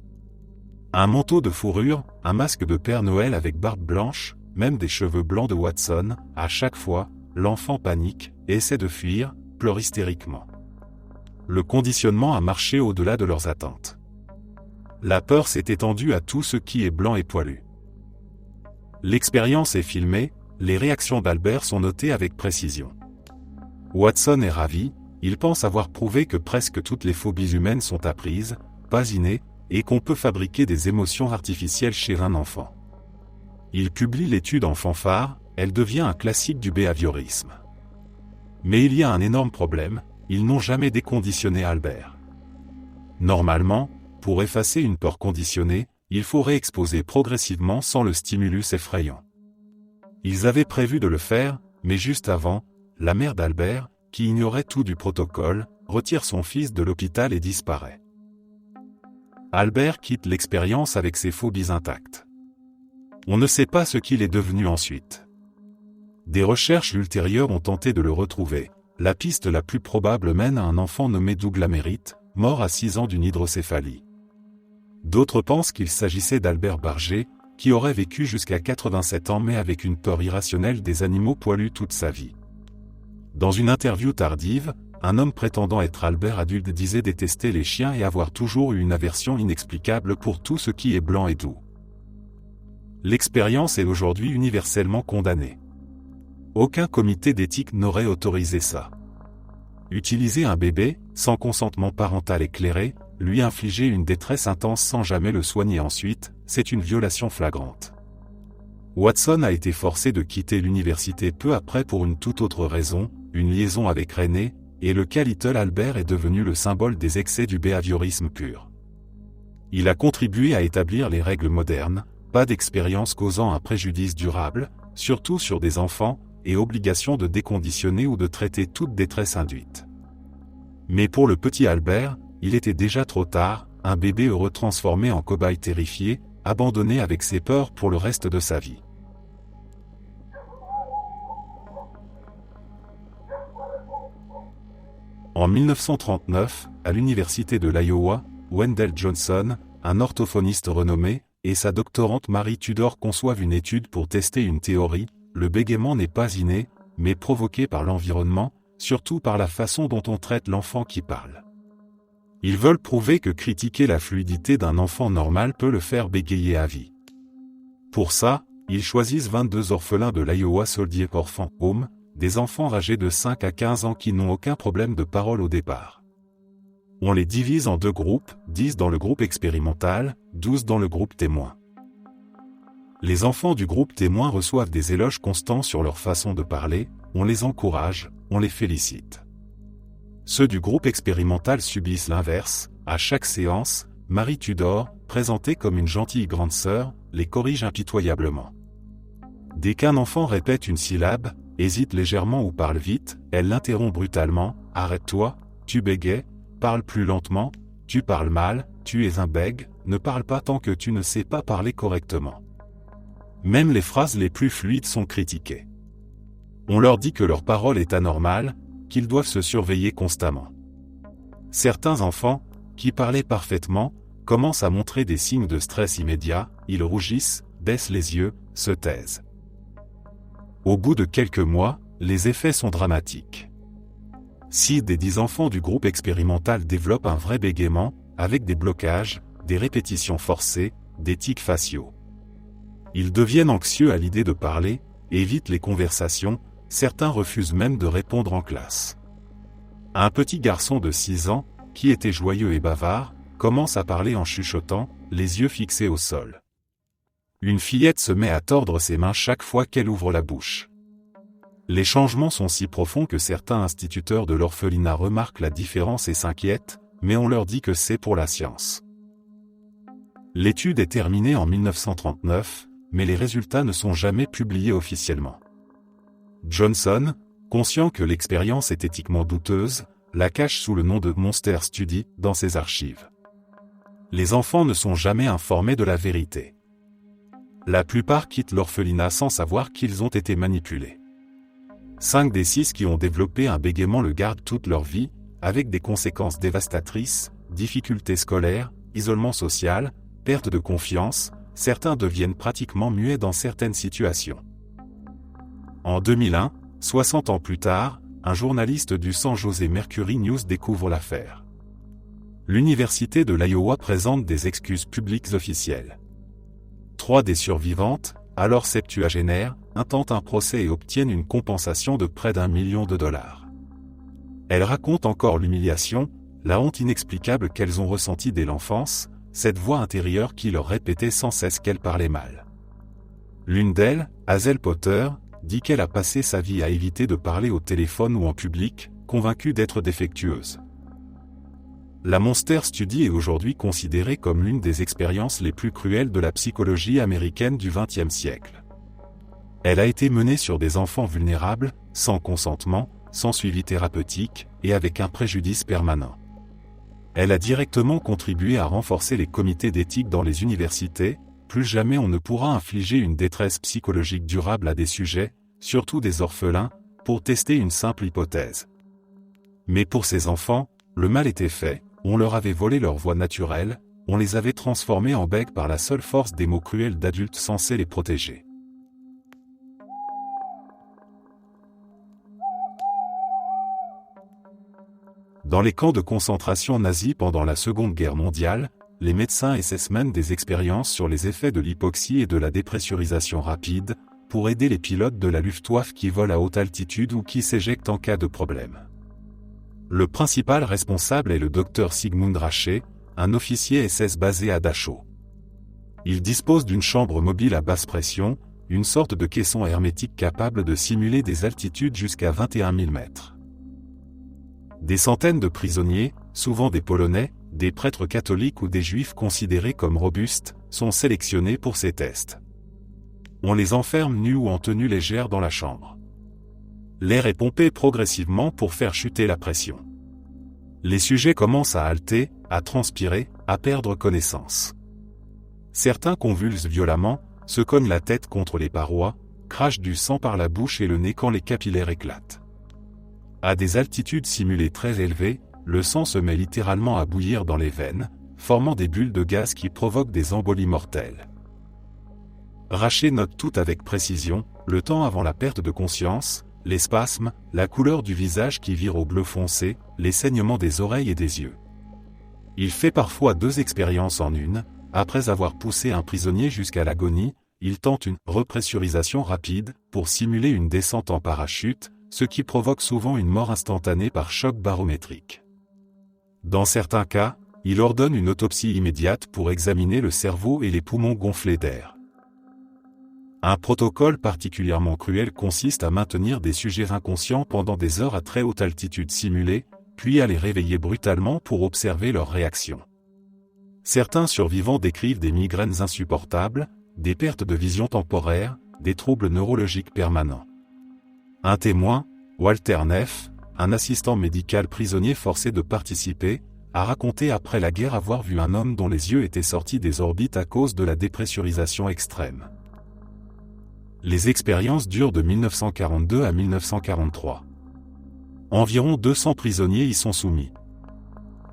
S1: Un manteau de fourrure, un masque de Père Noël avec barbe blanche, même des cheveux blancs de Watson, à chaque fois, l'enfant panique, essaie de fuir, pleure hystériquement. Le conditionnement a marché au-delà de leurs attentes. La peur s'est étendue à tout ce qui est blanc et poilu. L'expérience est filmée, les réactions d'Albert sont notées avec précision. Watson est ravi, il pense avoir prouvé que presque toutes les phobies humaines sont apprises, pas innées, et qu'on peut fabriquer des émotions artificielles chez un enfant. Il publie l'étude en fanfare, elle devient un classique du behaviorisme. Mais il y a un énorme problème, ils n'ont jamais déconditionné Albert. Normalement, pour effacer une peur conditionnée, il faut réexposer progressivement sans le stimulus effrayant. Ils avaient prévu de le faire, mais juste avant, la mère d'Albert, qui ignorait tout du protocole, retire son fils de l'hôpital et disparaît. Albert quitte l'expérience avec ses phobies intactes. On ne sait pas ce qu'il est devenu ensuite. Des recherches ultérieures ont tenté de le retrouver. La piste la plus probable mène à un enfant nommé Douglas Merritt, mort à 6 ans d'une hydrocéphalie. D'autres pensent qu'il s'agissait d'Albert Barger, qui aurait vécu jusqu'à 87 ans mais avec une peur irrationnelle des animaux poilus toute sa vie. Dans une interview tardive, un homme prétendant être Albert adulte disait détester les chiens et avoir toujours eu une aversion inexplicable pour tout ce qui est blanc et doux. L'expérience est aujourd'hui universellement condamnée. Aucun comité d'éthique n'aurait autorisé ça. Utiliser un bébé, sans consentement parental éclairé, lui infliger une détresse intense sans jamais le soigner ensuite, c'est une violation flagrante. Watson a été forcé de quitter l'université peu après pour une toute autre raison, une liaison avec Renée, et le cas Little Albert est devenu le symbole des excès du behaviorisme pur. Il a contribué à établir les règles modernes, pas d'expérience causant un préjudice durable, surtout sur des enfants, et obligation de déconditionner ou de traiter toute détresse induite. Mais pour le petit Albert, il était déjà trop tard, un bébé heureux transformé en cobaye terrifié, abandonné avec ses peurs pour le reste de sa vie. En 1939, à l'université de l'Iowa, Wendell Johnson, un orthophoniste renommé, et sa doctorante Mary Tudor conçoivent une étude pour tester une théorie: le bégaiement n'est pas inné, mais provoqué par l'environnement, surtout par la façon dont on traite l'enfant qui parle. Ils veulent prouver que critiquer la fluidité d'un enfant normal peut le faire bégayer à vie. Pour ça, ils choisissent 22 orphelins de l'Iowa Soldier Orphan Home, des enfants âgés de 5 à 15 ans qui n'ont aucun problème de parole au départ. On les divise en 2 groupes, 10 dans le groupe expérimental, 12 dans le groupe témoin. Les enfants du groupe témoin reçoivent des éloges constants sur leur façon de parler, on les encourage, on les félicite. Ceux du groupe expérimental subissent l'inverse, à chaque séance, Mary Tudor, présentée comme une gentille grande sœur, les corrige impitoyablement. Dès qu'un enfant répète une syllabe, hésite légèrement ou parle vite, elle l'interrompt brutalement, « Arrête-toi, tu bégais, parle plus lentement, tu parles mal, tu es un bègue, ne parle pas tant que tu ne sais pas parler correctement. » Même les phrases les plus fluides sont critiquées. On leur dit que leur parole est anormale, qu'ils doivent se surveiller constamment. Certains enfants, qui parlaient parfaitement, commencent à montrer des signes de stress immédiat, ils rougissent, baissent les yeux, se taisent. Au bout de quelques mois, les effets sont dramatiques. 6 des 10 enfants du groupe expérimental développent un vrai bégaiement, avec des blocages, des répétitions forcées, des tics faciaux. Ils deviennent anxieux à l'idée de parler, évitent les conversations, certains refusent même de répondre en classe. Un petit garçon de 6 ans, qui était joyeux et bavard, commence à parler en chuchotant, les yeux fixés au sol. Une fillette se met à tordre ses mains chaque fois qu'elle ouvre la bouche. Les changements sont si profonds que certains instituteurs de l'orphelinat remarquent la différence et s'inquiètent, mais on leur dit que c'est pour la science. L'étude est terminée en 1939, mais les résultats ne sont jamais publiés officiellement. Johnson, conscient que l'expérience est éthiquement douteuse, la cache sous le nom de Monster Study dans ses archives. Les enfants ne sont jamais informés de la vérité. La plupart quittent l'orphelinat sans savoir qu'ils ont été manipulés. 5 des 6 qui ont développé un bégaiement le gardent toute leur vie, avec des conséquences dévastatrices, difficultés scolaires, isolement social, perte de confiance, certains deviennent pratiquement muets dans certaines situations. En 2001, 60 ans plus tard, un journaliste du San Jose Mercury News découvre l'affaire. L'université de l'Iowa présente des excuses publiques officielles. 3 des survivantes, alors septuagénaires, intentent un procès et obtiennent une compensation de près d'1 million de dollars. Elles racontent encore l'humiliation, la honte inexplicable qu'elles ont ressentie dès l'enfance, cette voix intérieure qui leur répétait sans cesse qu'elles parlaient mal. L'une d'elles, Hazel Potter, dit qu'elle a passé sa vie à éviter de parler au téléphone ou en public, convaincue d'être défectueuse. La Monster Study est aujourd'hui considérée comme l'une des expériences les plus cruelles de la psychologie américaine du XXe siècle. Elle a été menée sur des enfants vulnérables, sans consentement, sans suivi thérapeutique, et avec un préjudice permanent. Elle a directement contribué à renforcer les comités d'éthique dans les universités. Plus jamais on ne pourra infliger une détresse psychologique durable à des sujets, surtout des orphelins, pour tester une simple hypothèse. Mais pour ces enfants, le mal était fait, on leur avait volé leur voix naturelle, on les avait transformés en bègues par la seule force des mots cruels d'adultes censés les protéger. Dans les camps de concentration nazis pendant la Seconde Guerre mondiale, les médecins SS mènent des expériences sur les effets de l'hypoxie et de la dépressurisation rapide, pour aider les pilotes de la Luftwaffe qui volent à haute altitude ou qui s'éjectent en cas de problème. Le principal responsable est le docteur Sigmund Rache, un officier SS basé à Dachau. Il dispose d'une chambre mobile à basse pression, une sorte de caisson hermétique capable de simuler des altitudes jusqu'à 21 000 mètres. Des centaines de prisonniers, souvent des Polonais, des prêtres catholiques ou des juifs considérés comme robustes, sont sélectionnés pour ces tests. On les enferme nus ou en tenue légère dans la chambre. L'air est pompé progressivement pour faire chuter la pression. Les sujets commencent à halter, à transpirer, à perdre connaissance. Certains convulsent violemment, se cognent la tête contre les parois, crachent du sang par la bouche et le nez quand les capillaires éclatent. À des altitudes simulées très élevées, le sang se met littéralement à bouillir dans les veines, formant des bulles de gaz qui provoquent des embolies mortelles. Rache note tout avec précision, le temps avant la perte de conscience, les spasmes, la couleur du visage qui vire au bleu foncé, les saignements des oreilles et des yeux. Il fait parfois 2 expériences en une. Après avoir poussé un prisonnier jusqu'à l'agonie, il tente une repressurisation rapide pour simuler une descente en parachute, ce qui provoque souvent une mort instantanée par choc barométrique. Dans certains cas, il ordonne une autopsie immédiate pour examiner le cerveau et les poumons gonflés d'air. Un protocole particulièrement cruel consiste à maintenir des sujets inconscients pendant des heures à très haute altitude simulée, puis à les réveiller brutalement pour observer leurs réactions. Certains survivants décrivent des migraines insupportables, des pertes de vision temporaire, des troubles neurologiques permanents. Un témoin, Walter Neff, un assistant médical prisonnier forcé de participer, a raconté après la guerre avoir vu un homme dont les yeux étaient sortis des orbites à cause de la dépressurisation extrême. Les expériences durent de 1942 à 1943. Environ 200 prisonniers y sont soumis.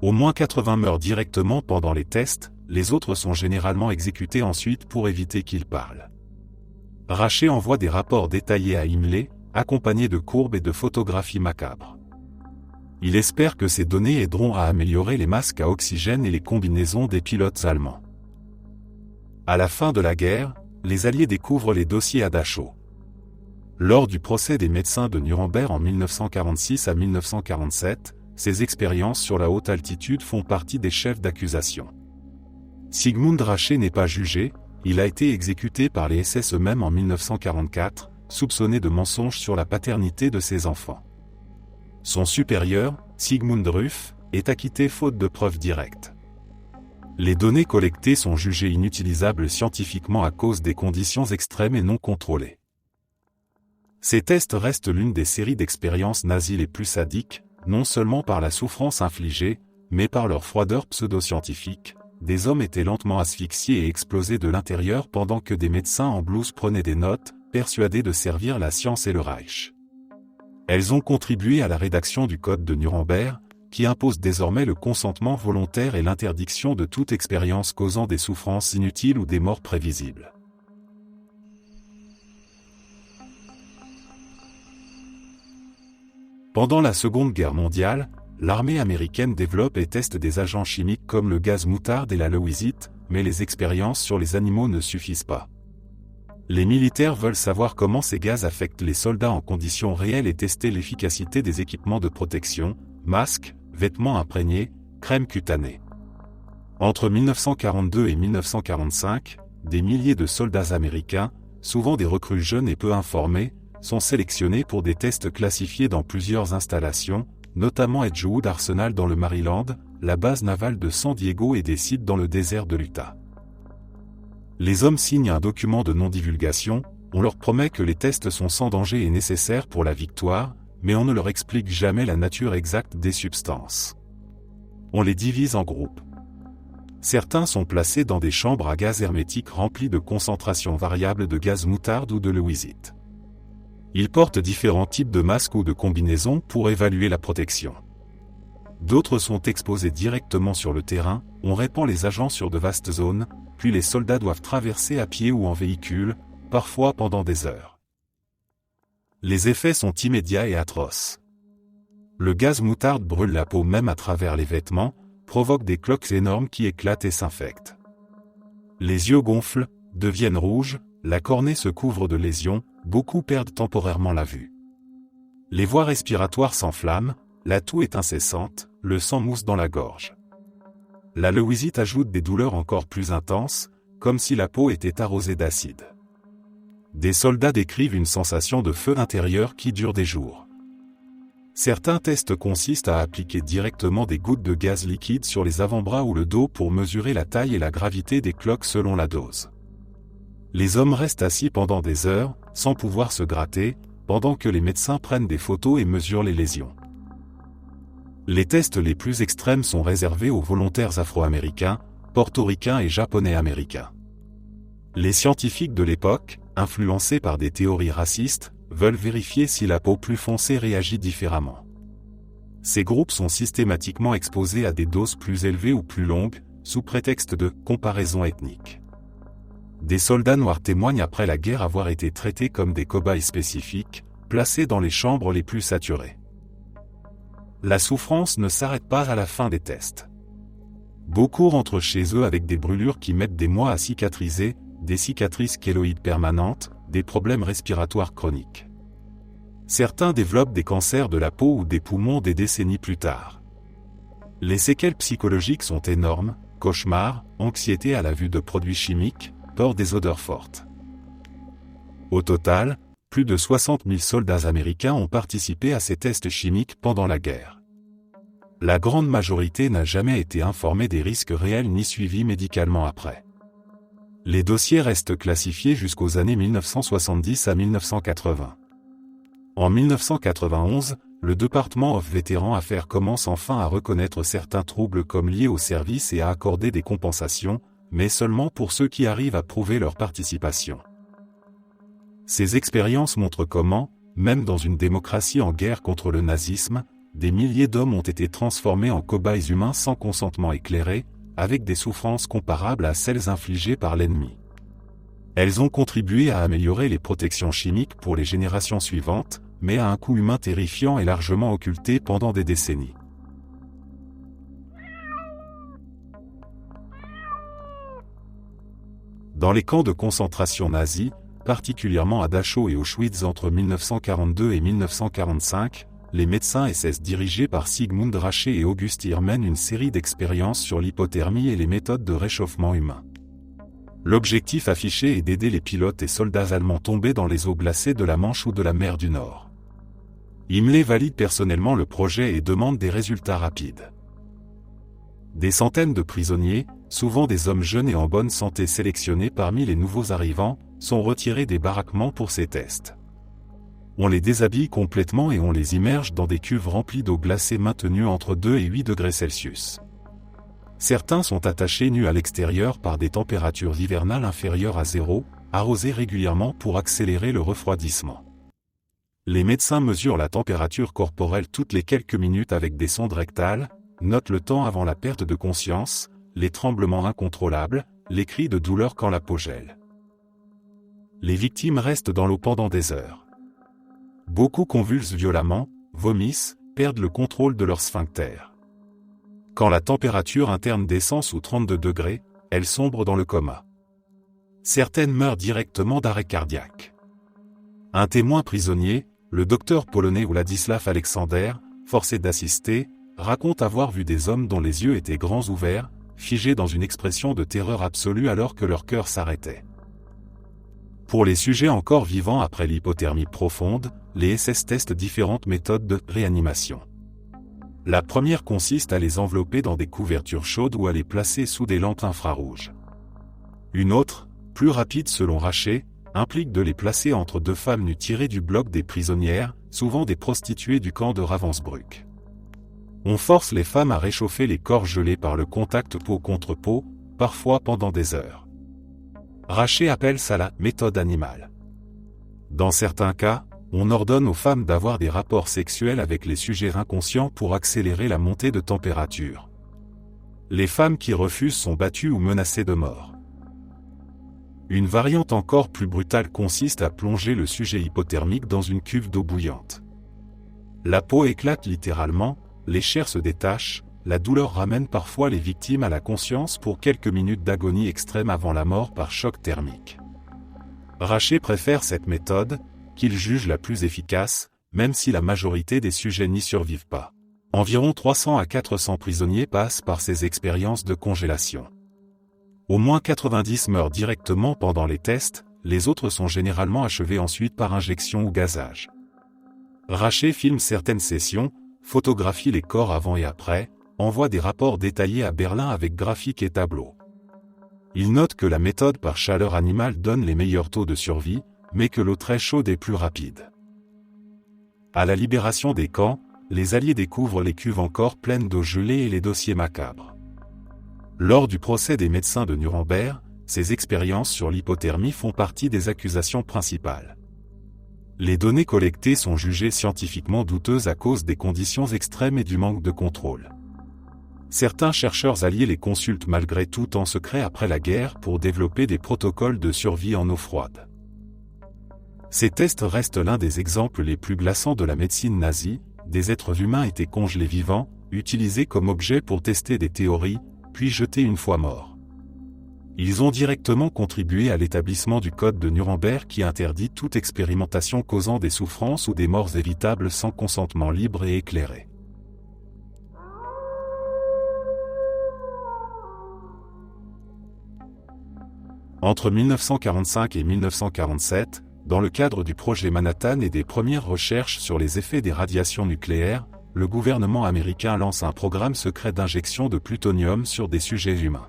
S1: Au moins 80 meurent directement pendant les tests, les autres sont généralement exécutés ensuite pour éviter qu'ils parlent. Raché envoie des rapports détaillés à Himmler, accompagnés de courbes et de photographies macabres. Il espère que ces données aideront à améliorer les masques à oxygène et les combinaisons des pilotes allemands. À la fin de la guerre, les Alliés découvrent les dossiers à Dachau. Lors du procès des médecins de Nuremberg en 1946 à 1947, ces expériences sur la haute altitude font partie des chefs d'accusation. Sigmund Rache n'est pas jugé, il a été exécuté par les SS eux-mêmes en 1944, soupçonné de mensonges sur la paternité de ses enfants. Son supérieur, Sigmund Ruff, est acquitté faute de preuves directes. Les données collectées sont jugées inutilisables scientifiquement à cause des conditions extrêmes et non contrôlées. Ces tests restent l'une des séries d'expériences nazies les plus sadiques, non seulement par la souffrance infligée, mais par leur froideur pseudo-scientifique. Des hommes étaient lentement asphyxiés et explosés de l'intérieur pendant que des médecins en blouse prenaient des notes, persuadés de servir la science et le Reich. Elles ont contribué à la rédaction du Code de Nuremberg, qui impose désormais le consentement volontaire et l'interdiction de toute expérience causant des souffrances inutiles ou des morts prévisibles. Pendant la Seconde Guerre mondiale, l'armée américaine développe et teste des agents chimiques comme le gaz moutarde et la leucisite, mais les expériences sur les animaux ne suffisent pas. Les militaires veulent savoir comment ces gaz affectent les soldats en conditions réelles et tester l'efficacité des équipements de protection, masques, vêtements imprégnés, crèmes cutanées. Entre 1942 et 1945, des milliers de soldats américains, souvent des recrues jeunes et peu informés, sont sélectionnés pour des tests classifiés dans plusieurs installations, notamment Edgewood Arsenal dans le Maryland, la base navale de San Diego et des sites dans le désert de l'Utah. Les hommes signent un document de non-divulgation, on leur promet que les tests sont sans danger et nécessaires pour la victoire, mais on ne leur explique jamais la nature exacte des substances. On les divise en groupes. Certains sont placés dans des chambres à gaz hermétiques remplies de concentrations variables de gaz moutarde ou de leucisite. Ils portent différents types de masques ou de combinaisons pour évaluer la protection. D'autres sont exposés directement sur le terrain, on répand les agents sur de vastes zones, puis les soldats doivent traverser à pied ou en véhicule, parfois pendant des heures. Les effets sont immédiats et atroces. Le gaz moutarde brûle la peau même à travers les vêtements, provoque des cloques énormes qui éclatent et s'infectent. Les yeux gonflent, deviennent rouges, la cornée se couvre de lésions, beaucoup perdent temporairement la vue. Les voies respiratoires s'enflamment, la toux est incessante, le sang mousse dans la gorge. La leucisite ajoute des douleurs encore plus intenses, comme si la peau était arrosée d'acide. Des soldats décrivent une sensation de feu intérieur qui dure des jours. Certains tests consistent à appliquer directement des gouttes de gaz liquide sur les avant-bras ou le dos pour mesurer la taille et la gravité des cloques selon la dose. Les hommes restent assis pendant des heures, sans pouvoir se gratter, pendant que les médecins prennent des photos et mesurent les lésions. Les tests les plus extrêmes sont réservés aux volontaires afro-américains, portoricains et japonais-américains. Les scientifiques de l'époque, influencés par des théories racistes, veulent vérifier si la peau plus foncée réagit différemment. Ces groupes sont systématiquement exposés à des doses plus élevées ou plus longues, sous prétexte de comparaison ethnique. Des soldats noirs témoignent après la guerre avoir été traités comme des cobayes spécifiques, placés dans les chambres les plus saturées. La souffrance ne s'arrête pas à la fin des tests. Beaucoup rentrent chez eux avec des brûlures qui mettent des mois à cicatriser, des cicatrices kéloïdes permanentes, des problèmes respiratoires chroniques. Certains développent des cancers de la peau ou des poumons des décennies plus tard. Les séquelles psychologiques sont énormes, cauchemars, anxiété à la vue de produits chimiques, peur des odeurs fortes. Au total, plus de 60 000 soldats américains ont participé à ces tests chimiques pendant la guerre. La grande majorité n'a jamais été informée des risques réels ni suivis médicalement après. Les dossiers restent classifiés jusqu'aux années 1970 à 1980. En 1991, le Department of Veteran Affairs commence enfin à reconnaître certains troubles comme liés au service et à accorder des compensations, mais seulement pour ceux qui arrivent à prouver leur participation. Ces expériences montrent comment, même dans une démocratie en guerre contre le nazisme, des milliers d'hommes ont été transformés en cobayes humains sans consentement éclairé, avec des souffrances comparables à celles infligées par l'ennemi. Elles ont contribué à améliorer les protections chimiques pour les générations suivantes, mais à un coût humain terrifiant et largement occulté pendant des décennies. Dans les camps de concentration nazis, particulièrement à Dachau et Auschwitz entre 1942 et 1945, les médecins SS dirigés par Sigmund Rache et August Hirn mènent une série d'expériences sur l'hypothermie et les méthodes de réchauffement humain. L'objectif affiché est d'aider les pilotes et soldats allemands tombés dans les eaux glacées de la Manche ou de la mer du Nord. Himmler valide personnellement le projet et demande des résultats rapides. Des centaines de prisonniers, souvent des hommes jeunes et en bonne santé sélectionnés parmi les nouveaux arrivants, sont retirés des baraquements pour ces tests. On les déshabille complètement et on les immerge dans des cuves remplies d'eau glacée maintenues entre 2 et 8 degrés Celsius. Certains sont attachés nus à l'extérieur par des températures hivernales inférieures à 0, arrosés régulièrement pour accélérer le refroidissement. Les médecins mesurent la température corporelle toutes les quelques minutes avec des sondes rectales, notent le temps avant la perte de conscience, les tremblements incontrôlables, les cris de douleur quand la peau gèle. Les victimes restent dans l'eau pendant des heures. Beaucoup convulsent violemment, vomissent, perdent le contrôle de leur sphincter. Quand la température interne descend sous 32 degrés, elles sombrent dans le coma. Certaines meurent directement d'arrêt cardiaque. Un témoin prisonnier, le docteur polonais Władysław Aleksander, forcé d'assister, raconte avoir vu des hommes dont les yeux étaient grands ouverts, figés dans une expression de terreur absolue alors que leur cœur s'arrêtait. Pour les sujets encore vivants après l'hypothermie profonde, les SS testent différentes méthodes de réanimation. La première consiste à les envelopper dans des couvertures chaudes ou à les placer sous des lampes infrarouges. Une autre, plus rapide selon Rache, implique de les placer entre deux femmes nues tirées du bloc des prisonnières, souvent des prostituées du camp de Ravensbrück. On force les femmes à réchauffer les corps gelés par le contact peau contre peau, parfois pendant des heures. Rache appelle ça la méthode animale. Dans certains cas, on ordonne aux femmes d'avoir des rapports sexuels avec les sujets inconscients pour accélérer la montée de température. Les femmes qui refusent sont battues ou menacées de mort. Une variante encore plus brutale consiste à plonger le sujet hypothermique dans une cuve d'eau bouillante. La peau éclate littéralement, les chairs se détachent, la douleur ramène parfois les victimes à la conscience pour quelques minutes d'agonie extrême avant la mort par choc thermique. Rache préfère cette méthode, qu'il juge la plus efficace, même si la majorité des sujets n'y survivent pas. Environ 300 à 400 prisonniers passent par ces expériences de congélation. Au moins 90 meurent directement pendant les tests, les autres sont généralement achevés ensuite par injection ou gazage. Rache filme certaines sessions, photographie les corps avant et après, envoie des rapports détaillés à Berlin avec graphiques et tableaux. Il note que la méthode par chaleur animale donne les meilleurs taux de survie, mais que l'eau très chaude est plus rapide. À la libération des camps, les Alliés découvrent les cuves encore pleines d'eau gelée et les dossiers macabres. Lors du procès des médecins de Nuremberg, ces expériences sur l'hypothermie font partie des accusations principales. Les données collectées sont jugées scientifiquement douteuses à cause des conditions extrêmes et du manque de contrôle. Certains chercheurs alliés les consultent malgré tout en secret après la guerre pour développer des protocoles de survie en eau froide. Ces tests restent l'un des exemples les plus glaçants de la médecine nazie, des êtres humains étaient congelés vivants, utilisés comme objets pour tester des théories, puis jetés une fois morts. Ils ont directement contribué à l'établissement du Code de Nuremberg qui interdit toute expérimentation causant des souffrances ou des morts évitables sans consentement libre et éclairé. Entre 1945 et 1947, dans le cadre du projet Manhattan et des premières recherches sur les effets des radiations nucléaires, le gouvernement américain lance un programme secret d'injection de plutonium sur des sujets humains.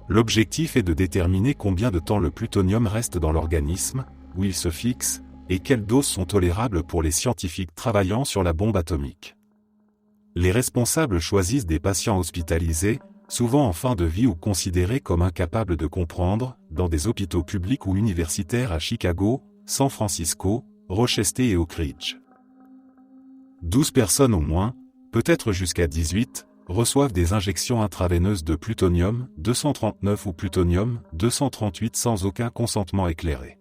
S1: L'objectif est de déterminer combien de temps le plutonium reste dans l'organisme, où il se fixe, et quelles doses sont tolérables pour les scientifiques travaillant sur la bombe atomique. Les responsables choisissent des patients hospitalisés, souvent en fin de vie ou considérés comme incapables de comprendre, dans des hôpitaux publics ou universitaires à Chicago, San Francisco, Rochester et Oak Ridge. 12 personnes au moins, peut-être jusqu'à 18, reçoivent des injections intraveineuses de plutonium-239 ou plutonium-238 sans aucun consentement éclairé.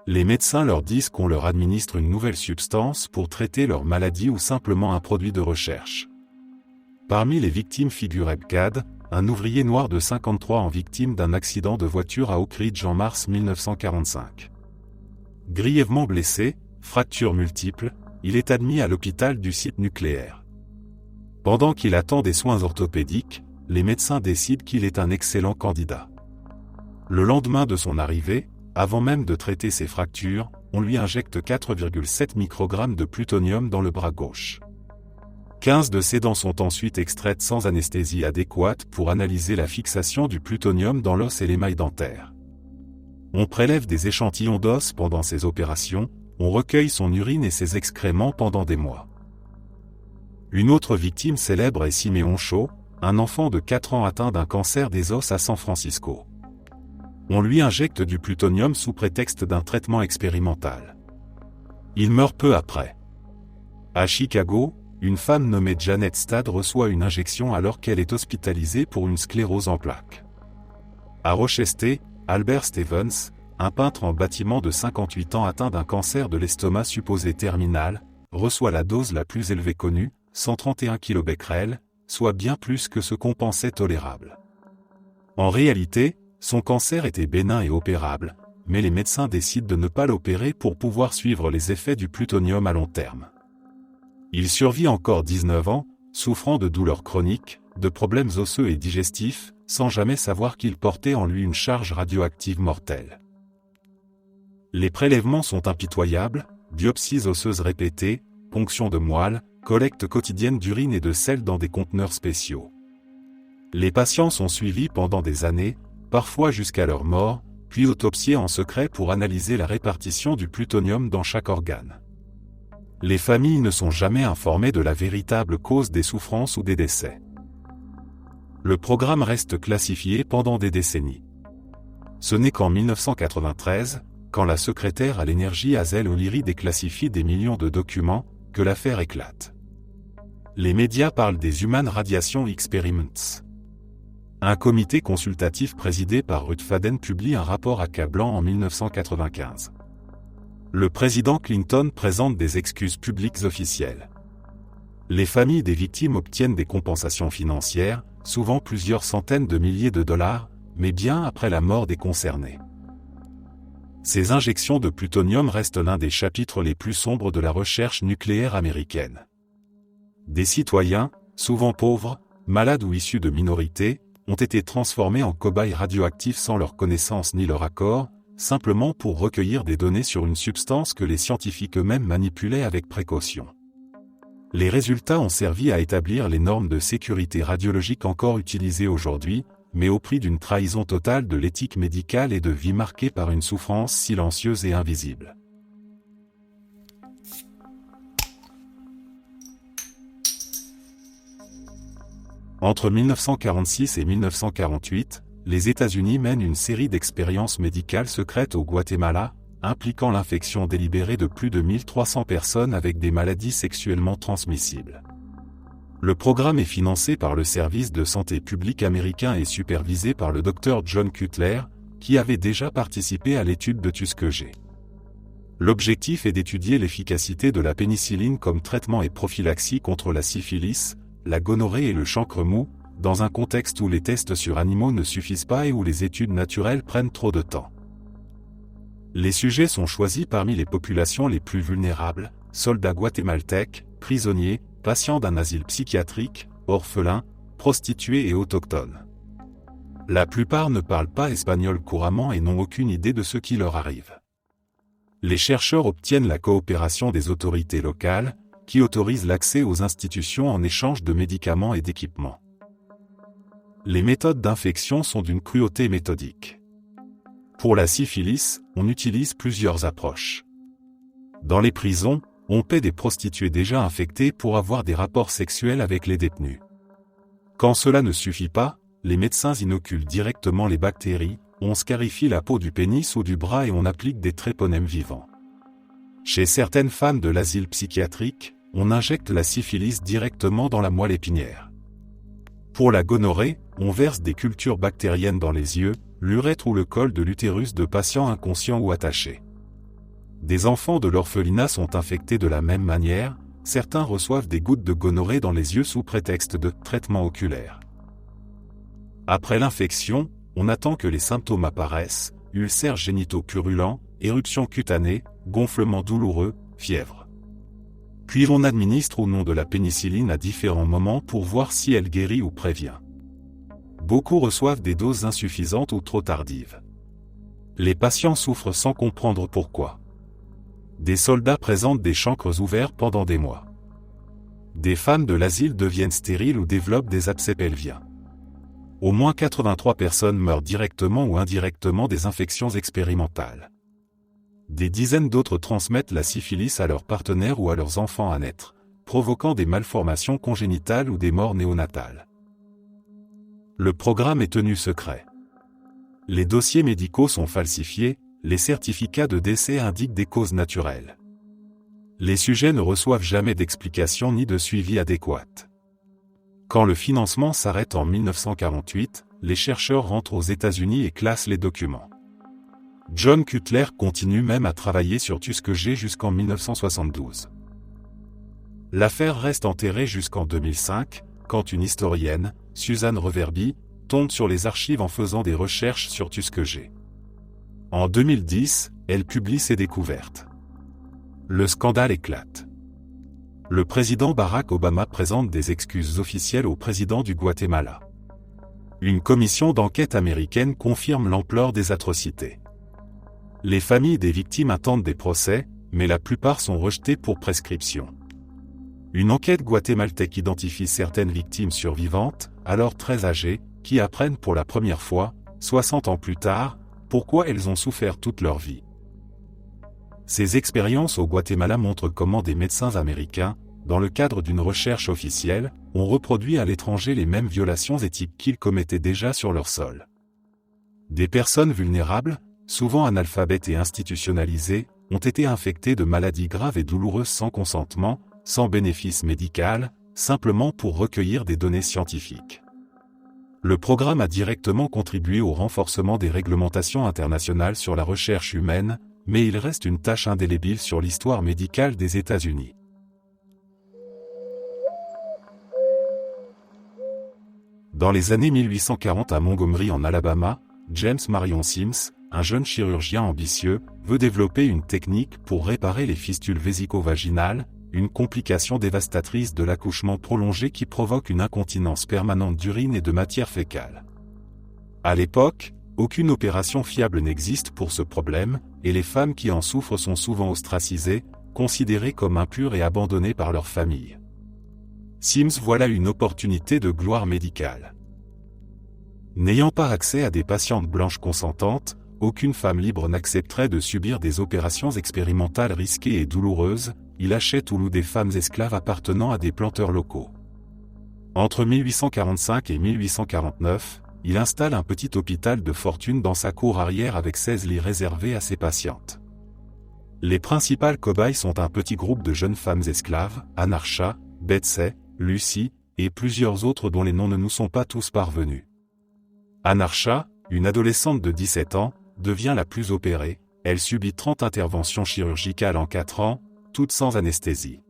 S1: Les médecins leur disent qu'on leur administre une nouvelle substance pour traiter leur maladie ou simplement un produit de recherche. Parmi les victimes figure Ebcad, un ouvrier noir de 53 ans victime d'un accident de voiture à Oak Ridge en mars 1945. Grièvement blessé, fractures multiples, il est admis à l'hôpital du site nucléaire. Pendant qu'il attend des soins orthopédiques, les médecins décident qu'il est un excellent candidat. Le lendemain de son arrivée, avant même de traiter ses fractures, on lui injecte 4,7 microgrammes de plutonium dans le bras gauche. 15 de ses dents sont ensuite extraites sans anesthésie adéquate pour analyser la fixation du plutonium dans l'os et l'émail dentaire. On prélève des échantillons d'os pendant ces opérations, on recueille son urine et ses excréments pendant des mois. Une autre victime célèbre est Siméon Shaw, un enfant de 4 ans atteint d'un cancer des os à San Francisco. On lui injecte du plutonium sous prétexte d'un traitement expérimental. Il meurt peu après. À Chicago, une femme nommée Janet Stad reçoit une injection alors qu'elle est hospitalisée pour une sclérose en plaques. À Rochester, Albert Stevens, un peintre en bâtiment de 58 ans atteint d'un cancer de l'estomac supposé terminal, reçoit la dose la plus élevée connue, 131 kBq, soit bien plus que ce qu'on pensait tolérable. En réalité, son cancer était bénin et opérable, mais les médecins décident de ne pas l'opérer pour pouvoir suivre les effets du plutonium à long terme. Il survit encore 19 ans, souffrant de douleurs chroniques, de problèmes osseux et digestifs, sans jamais savoir qu'il portait en lui une charge radioactive mortelle. Les prélèvements sont impitoyables, biopsies osseuses répétées, ponction de moelle, collecte quotidienne d'urine et de sel dans des conteneurs spéciaux. Les patients sont suivis pendant des années, parfois jusqu'à leur mort, puis autopsiés en secret pour analyser la répartition du plutonium dans chaque organe. Les familles ne sont jamais informées de la véritable cause des souffrances ou des décès. Le programme reste classifié pendant des décennies. Ce n'est qu'en 1993, quand la secrétaire à l'énergie Hazel O'Leary déclassifie des millions de documents, que l'affaire éclate. Les médias parlent des Human Radiation Experiments. Un comité consultatif présidé par Ruth Fadden publie un rapport accablant en 1995. Le président Clinton présente des excuses publiques officielles. Les familles des victimes obtiennent des compensations financières, souvent plusieurs centaines de milliers de dollars, mais bien après la mort des concernés. Ces injections de plutonium restent l'un des chapitres les plus sombres de la recherche nucléaire américaine. Des citoyens, souvent pauvres, malades ou issus de minorités, ont été transformés en cobayes radioactifs sans leur connaissance ni leur accord, simplement pour recueillir des données sur une substance que les scientifiques eux-mêmes manipulaient avec précaution. Les résultats ont servi à établir les normes de sécurité radiologique encore utilisées aujourd'hui, mais au prix d'une trahison totale de l'éthique médicale et de vies marquées par une souffrance silencieuse et invisible. Entre 1946 et 1948, les États-Unis mènent une série d'expériences médicales secrètes au Guatemala, impliquant l'infection délibérée de plus de 1300 personnes avec des maladies sexuellement transmissibles. Le programme est financé par le service de santé publique américain et supervisé par le Dr John Cutler, qui avait déjà participé à l'étude de Tuskegee. L'objectif est d'étudier l'efficacité de la pénicilline comme traitement et prophylaxie contre la syphilis, la gonorrhée et le chancre mou, dans un contexte où les tests sur animaux ne suffisent pas et où les études naturelles prennent trop de temps. Les sujets sont choisis parmi les populations les plus vulnérables, soldats guatémaltèques, prisonniers, patients d'un asile psychiatrique, orphelins, prostituées et autochtones. La plupart ne parlent pas espagnol couramment et n'ont aucune idée de ce qui leur arrive. Les chercheurs obtiennent la coopération des autorités locales, qui autorisent l'accès aux institutions en échange de médicaments et d'équipements. Les méthodes d'infection sont d'une cruauté méthodique. Pour la syphilis, on utilise plusieurs approches. Dans les prisons, on paie des prostituées déjà infectées pour avoir des rapports sexuels avec les détenus. Quand cela ne suffit pas, les médecins inoculent directement les bactéries, on scarifie la peau du pénis ou du bras et on applique des tréponèmes vivants. Chez certaines femmes de l'asile psychiatrique, on injecte la syphilis directement dans la moelle épinière. Pour la gonorrhée, on verse des cultures bactériennes dans les yeux, l'urètre ou le col de l'utérus de patients inconscients ou attachés. Des enfants de l'orphelinat sont infectés de la même manière, certains reçoivent des gouttes de gonorrhée dans les yeux sous prétexte de traitement oculaire. Après l'infection, on attend que les symptômes apparaissent, ulcères génitaux purulents, éruptions cutanées, gonflements douloureux, fièvre. Puis on administre ou non de la pénicilline à différents moments pour voir si elle guérit ou prévient. Beaucoup reçoivent des doses insuffisantes ou trop tardives. Les patients souffrent sans comprendre pourquoi. Des soldats présentent des chancres ouverts pendant des mois. Des femmes de l'asile deviennent stériles ou développent des abcès pelviens. Au moins 83 personnes meurent directement ou indirectement des infections expérimentales. Des dizaines d'autres transmettent la syphilis à leurs partenaires ou à leurs enfants à naître, provoquant des malformations congénitales ou des morts néonatales. Le programme est tenu secret. Les dossiers médicaux sont falsifiés, les certificats de décès indiquent des causes naturelles. Les sujets ne reçoivent jamais d'explication ni de suivi adéquat. Quand le financement s'arrête en 1948, les chercheurs rentrent aux États-Unis et classent les documents. John Cutler continue même à travailler sur Tuskegee jusqu'en 1972. L'affaire reste enterrée jusqu'en 2005, quand une historienne, Susan Reverby, tombe sur les archives en faisant des recherches sur Tuskegee. En 2010, elle publie ses découvertes. Le scandale éclate. Le président Barack Obama présente des excuses officielles au président du Guatemala. Une commission d'enquête américaine confirme l'ampleur des atrocités. Les familles des victimes attendent des procès, mais la plupart sont rejetées pour prescription. Une enquête guatémaltèque identifie certaines victimes survivantes, alors très âgées, qui apprennent pour la première fois, 60 ans plus tard, pourquoi elles ont souffert toute leur vie. Ces expériences au Guatemala montrent comment des médecins américains, dans le cadre d'une recherche officielle, ont reproduit à l'étranger les mêmes violations éthiques qu'ils commettaient déjà sur leur sol. Des personnes vulnérables, souvent analphabètes et institutionnalisées, ont été infectées de maladies graves et douloureuses sans consentement, sans bénéfice médical, simplement pour recueillir des données scientifiques. Le programme a directement contribué au renforcement des réglementations internationales sur la recherche humaine, mais il reste une tache indélébile sur l'histoire médicale des États-Unis. Dans les années 1840 à Montgomery en Alabama, James Marion Sims, un jeune chirurgien ambitieux, veut développer une technique pour réparer les fistules vésico-vaginales, une complication dévastatrice de l'accouchement prolongé qui provoque une incontinence permanente d'urine et de matière fécale. À l'époque, aucune opération fiable n'existe pour ce problème, et les femmes qui en souffrent sont souvent ostracisées, considérées comme impures et abandonnées par leur famille. Sims voit là une opportunité de gloire médicale. N'ayant pas accès à des patientes blanches consentantes, aucune femme libre n'accepterait de subir des opérations expérimentales risquées et douloureuses, il achète ou loue des femmes esclaves appartenant à des planteurs locaux. Entre 1845 et 1849, il installe un petit hôpital de fortune dans sa cour arrière avec 16 lits réservés à ses patientes. Les principales cobayes sont un petit groupe de jeunes femmes esclaves, Anarcha, Betsey, Lucy, et plusieurs autres dont les noms ne nous sont pas tous parvenus. Anarcha, une adolescente de 17 ans, devient la plus opérée, elle subit 30 interventions chirurgicales en 4 ans, toutes sans anesthésie.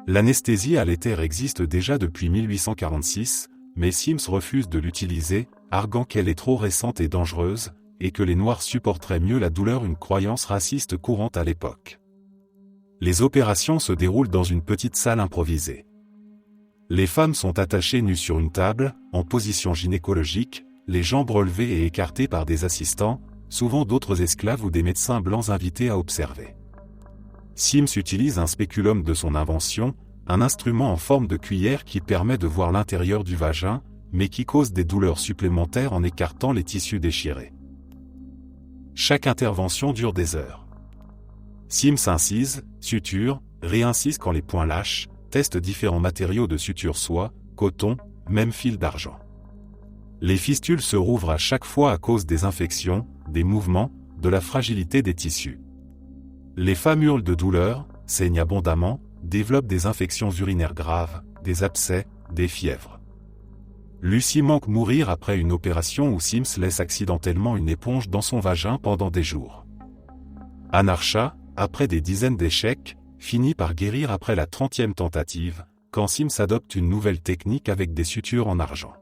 S1: L'anesthésie à l'éther existe déjà depuis 1846, mais Sims refuse de l'utiliser, arguant qu'elle est trop récente et dangereuse, et que les Noirs supporteraient mieux la douleur, une croyance raciste courante à l'époque. Les opérations se déroulent dans une petite salle improvisée. Les femmes sont attachées nues sur une table, en position gynécologique, les jambes relevées et écartées par des assistants, souvent d'autres esclaves ou des médecins blancs invités à observer. Sims utilise un spéculum de son invention, un instrument en forme de cuillère qui permet de voir l'intérieur du vagin, mais qui cause des douleurs supplémentaires en écartant les tissus déchirés. Chaque intervention dure des heures. Sims incise, suture, réincise quand les points lâchent, teste différents matériaux de suture soie, coton, même fil d'argent. Les fistules se rouvrent à chaque fois à cause des infections, des mouvements, de la fragilité des tissus. Les femmes hurlent de douleur, saignent abondamment, développent des infections urinaires graves, des abcès, des fièvres. Lucy manque mourir après une opération où Sims laisse accidentellement une éponge dans son vagin pendant des jours. Anarcha, après des dizaines d'échecs, finit par guérir après la 30e tentative, quand Sims adopte une nouvelle technique avec des sutures en argent.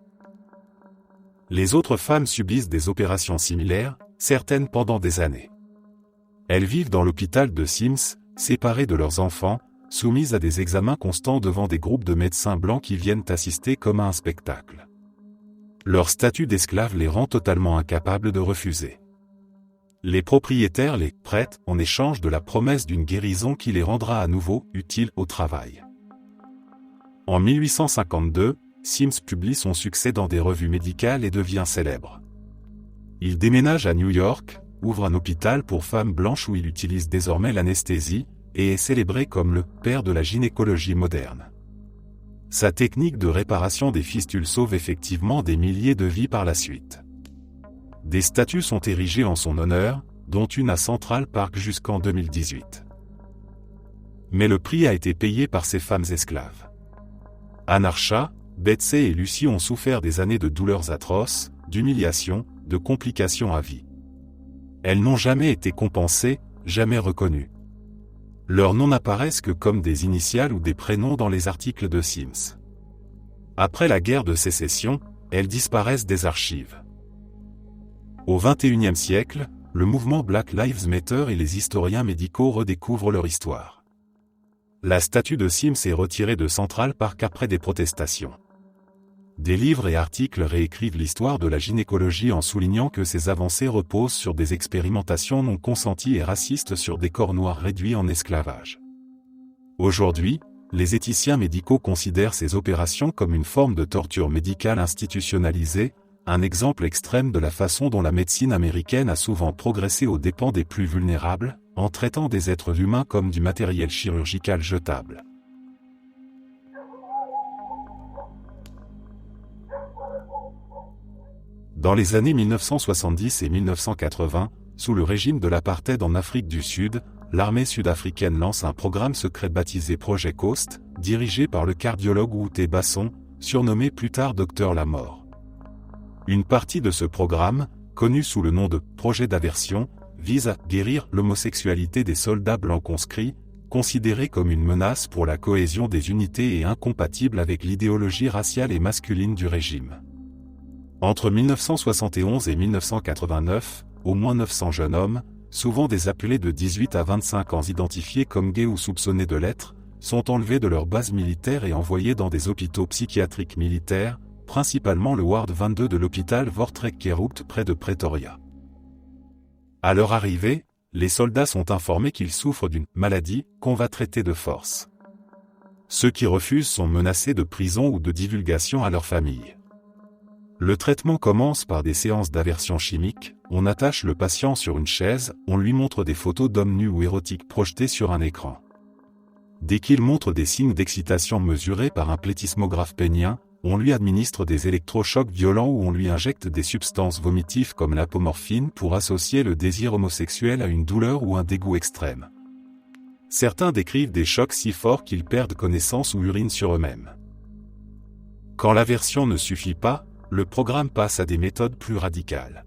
S1: Les autres femmes subissent des opérations similaires, certaines pendant des années. Elles vivent dans l'hôpital de Sims, séparées de leurs enfants, soumises à des examens constants devant des groupes de médecins blancs qui viennent assister comme à un spectacle. Leur statut d'esclave les rend totalement incapables de refuser. Les propriétaires les prêtent en échange de la promesse d'une guérison qui les rendra à nouveau utiles au travail. En 1852, Sims publie son succès dans des revues médicales et devient célèbre. Il déménage à New York, ouvre un hôpital pour femmes blanches où il utilise désormais l'anesthésie, et est célébré comme le père de la gynécologie moderne. Sa technique de réparation des fistules sauve effectivement des milliers de vies par la suite. Des statues sont érigées en son honneur, dont une à Central Park jusqu'en 2018. Mais le prix a été payé par ces femmes esclaves. Anarcha, Betsy et Lucy ont souffert des années de douleurs atroces, d'humiliations, de complications à vie. Elles n'ont jamais été compensées, jamais reconnues. Leurs noms n'apparaissent que comme des initiales ou des prénoms dans les articles de Sims. Après la guerre de sécession, elles disparaissent des archives. Au XXIe siècle, le mouvement Black Lives Matter et les historiens médicaux redécouvrent leur histoire. La statue de Sims est retirée de Central Park après des protestations. Des livres et articles réécrivent l'histoire de la gynécologie en soulignant que ces avancées reposent sur des expérimentations non consenties et racistes sur des corps noirs réduits en esclavage. Aujourd'hui, les éthiciens médicaux considèrent ces opérations comme une forme de torture médicale institutionnalisée, un exemple extrême de la façon dont la médecine américaine a souvent progressé aux dépens des plus vulnérables, en traitant des êtres humains comme du matériel chirurgical jetable. Dans les années 1970 et 1980, sous le régime de l'apartheid en Afrique du Sud, l'armée sud-africaine lance un programme secret baptisé Projet Coast, dirigé par le cardiologue Wouté Basson, surnommé plus tard Docteur la Mort. Une partie de ce programme, connu sous le nom de Projet d'aversion, vise à guérir l'homosexualité des soldats blancs conscrits, considérés comme une menace pour la cohésion des unités et incompatible avec l'idéologie raciale et masculine du régime. Entre 1971 et 1989, au moins 900 jeunes hommes, souvent des appelés de 18 à 25 ans identifiés comme gays ou soupçonnés de l'être, sont enlevés de leur base militaire et envoyés dans des hôpitaux psychiatriques militaires, principalement le Ward 22 de l'hôpital Wortrek-Kerupt près de Pretoria. À leur arrivée, les soldats sont informés qu'ils souffrent d'une maladie qu'on va traiter de force. Ceux qui refusent sont menacés de prison ou de divulgation à leur famille. Le traitement commence par des séances d'aversion chimique, on attache le patient sur une chaise, on lui montre des photos d'hommes nus ou érotiques projetées sur un écran. Dès qu'il montre des signes d'excitation mesurés par un plethysmographe pénien, on lui administre des électrochocs violents ou on lui injecte des substances vomitives comme l'apomorphine pour associer le désir homosexuel à une douleur ou un dégoût extrême. Certains décrivent des chocs si forts qu'ils perdent connaissance ou urinent sur eux-mêmes. Quand l'aversion ne suffit pas, le programme passe à des méthodes plus radicales.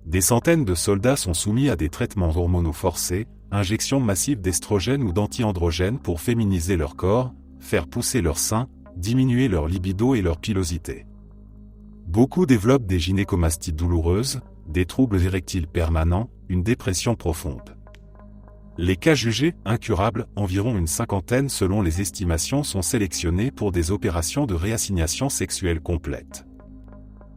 S1: Des centaines de soldats sont soumis à des traitements hormonaux forcés, injections massives d'estrogènes ou d'anti-androgènes pour féminiser leur corps, faire pousser leurs seins, diminuer leur libido et leur pilosité. Beaucoup développent des gynécomasties douloureuses, des troubles érectiles permanents, une dépression profonde. Les cas jugés incurables, environ une cinquantaine selon les estimations, sont sélectionnés pour des opérations de réassignation sexuelle complète.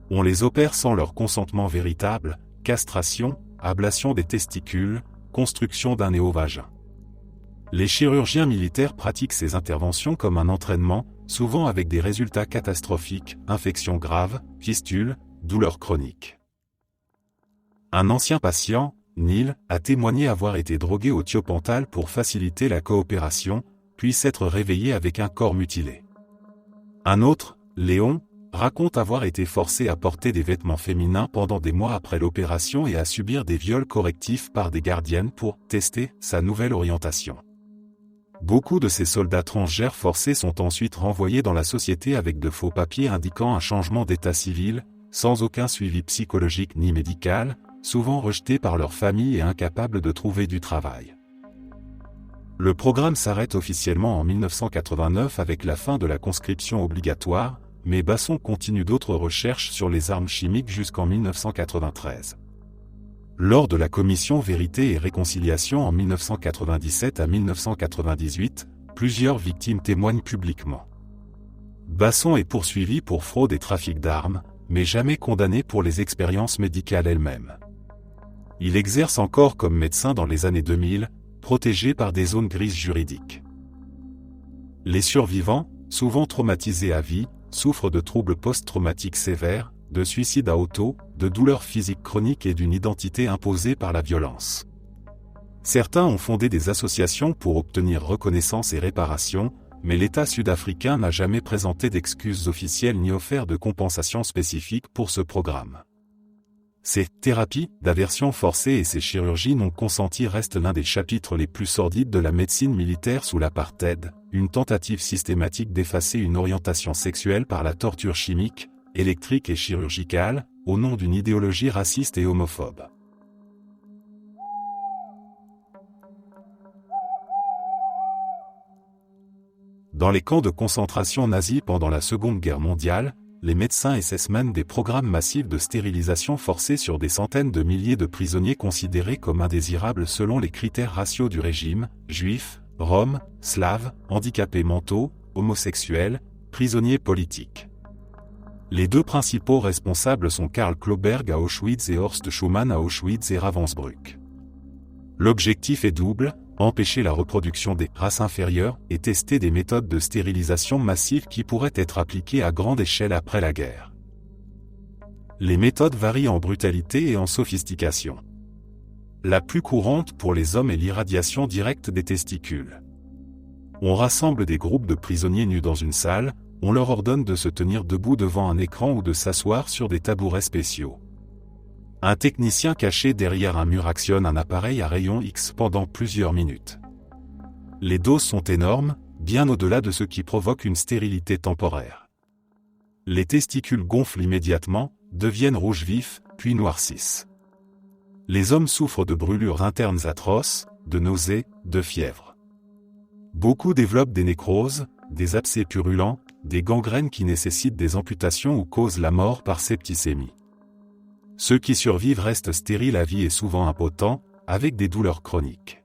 S1: On les opère sans leur consentement véritable, castration, ablation des testicules, construction d'un néovagin. Les chirurgiens militaires pratiquent ces interventions comme un entraînement, souvent avec des résultats catastrophiques, infections graves, fistules, douleurs chroniques. Un ancien patient, Neil, a témoigné avoir été drogué au thiopental pour faciliter la coopération, puis s'être réveillé avec un corps mutilé. Un autre, Léon, raconte avoir été forcé à porter des vêtements féminins pendant des mois après l'opération et à subir des viols correctifs par des gardiennes pour tester sa nouvelle orientation. Beaucoup de ces soldats transgères forcés sont ensuite renvoyés dans la société avec de faux papiers indiquant un changement d'état civil, sans aucun suivi psychologique ni médical, souvent rejetés par leur famille et incapables de trouver du travail. Le programme s'arrête officiellement en 1989 avec la fin de la conscription obligatoire, mais Basson continue d'autres recherches sur les armes chimiques jusqu'en 1993. Lors de la commission Vérité et Réconciliation en 1997 à 1998, plusieurs victimes témoignent publiquement. Basson est poursuivi pour fraude et trafic d'armes, mais jamais condamné pour les expériences médicales elles-mêmes. Il exerce encore comme médecin dans les années 2000, protégé par des zones grises juridiques. Les survivants, souvent traumatisés à vie, souffrent de troubles post-traumatiques sévères, de suicide à auto, de douleurs physiques chroniques et d'une identité imposée par la violence. Certains ont fondé des associations pour obtenir reconnaissance et réparation, mais l'État sud-africain n'a jamais présenté d'excuses officielles ni offert de compensation spécifique pour ce programme. Ces thérapies d'aversion forcée et ces chirurgies non consenties restent l'un des chapitres les plus sordides de la médecine militaire sous l'apartheid, une tentative systématique d'effacer une orientation sexuelle par la torture chimique, électrique et chirurgicale, au nom d'une idéologie raciste et homophobe. Dans les camps de concentration nazis pendant la Seconde Guerre mondiale, les médecins SS mènent des programmes massifs de stérilisation forcée sur des centaines de milliers de prisonniers considérés comme indésirables selon les critères raciaux du régime, juifs, roms, slaves, handicapés mentaux, homosexuels, prisonniers politiques. Les deux principaux responsables sont Karl Klauberg à Auschwitz et Horst Schumann à Auschwitz et Ravensbrück. L'objectif est double, empêcher la reproduction des races inférieures et tester des méthodes de stérilisation massive qui pourraient être appliquées à grande échelle après la guerre. Les méthodes varient en brutalité et en sophistication. La plus courante pour les hommes est l'irradiation directe des testicules. On rassemble des groupes de prisonniers nus dans une salle, on leur ordonne de se tenir debout devant un écran ou de s'asseoir sur des tabourets spéciaux. Un technicien caché derrière un mur actionne un appareil à rayon X pendant plusieurs minutes. Les doses sont énormes, bien au-delà de ce qui provoque une stérilité temporaire. Les testicules gonflent immédiatement, deviennent rouges vifs, puis noircissent. Les hommes souffrent de brûlures internes atroces, de nausées, de fièvre. Beaucoup développent des nécroses, des abcès purulents, des gangrènes qui nécessitent des amputations ou causent la mort par septicémie. Ceux qui survivent restent stériles à vie et souvent impotents, avec des douleurs chroniques.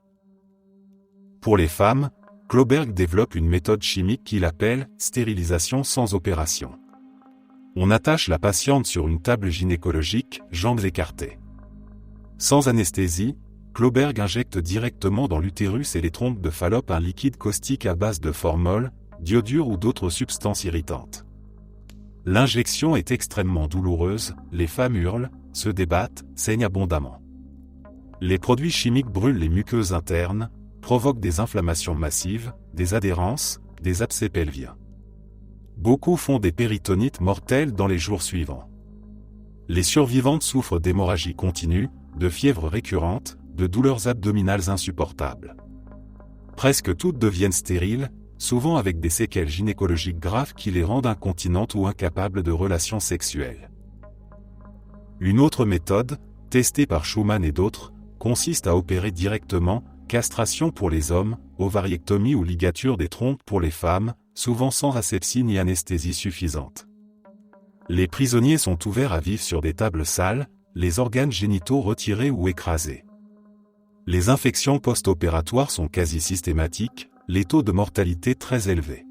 S1: Pour les femmes, Klauberg développe une méthode chimique qu'il appelle « stérilisation sans opération ». On attache la patiente sur une table gynécologique, jambes écartées. Sans anesthésie, Klauberg injecte directement dans l'utérus et les trompes de Fallope un liquide caustique à base de formol, d'iodure ou d'autres substances irritantes. L'injection est extrêmement douloureuse, les femmes hurlent, se débattent, saignent abondamment. Les produits chimiques brûlent les muqueuses internes, provoquent des inflammations massives, des adhérences, des abcès pelviens. Beaucoup font des péritonites mortelles dans les jours suivants. Les survivantes souffrent d'hémorragies continues, de fièvres récurrentes, de douleurs abdominales insupportables. Presque toutes deviennent stériles, souvent avec des séquelles gynécologiques graves qui les rendent incontinentes ou incapables de relations sexuelles. Une autre méthode, testée par Schumann et d'autres, consiste à opérer directement, castration pour les hommes, ovariectomie ou ligature des trompes pour les femmes, souvent sans asepsie ni anesthésie suffisante. Les prisonniers sont ouverts à vif sur des tables sales, les organes génitaux retirés ou écrasés. Les infections post-opératoires sont quasi systématiques, les taux de mortalité très élevés.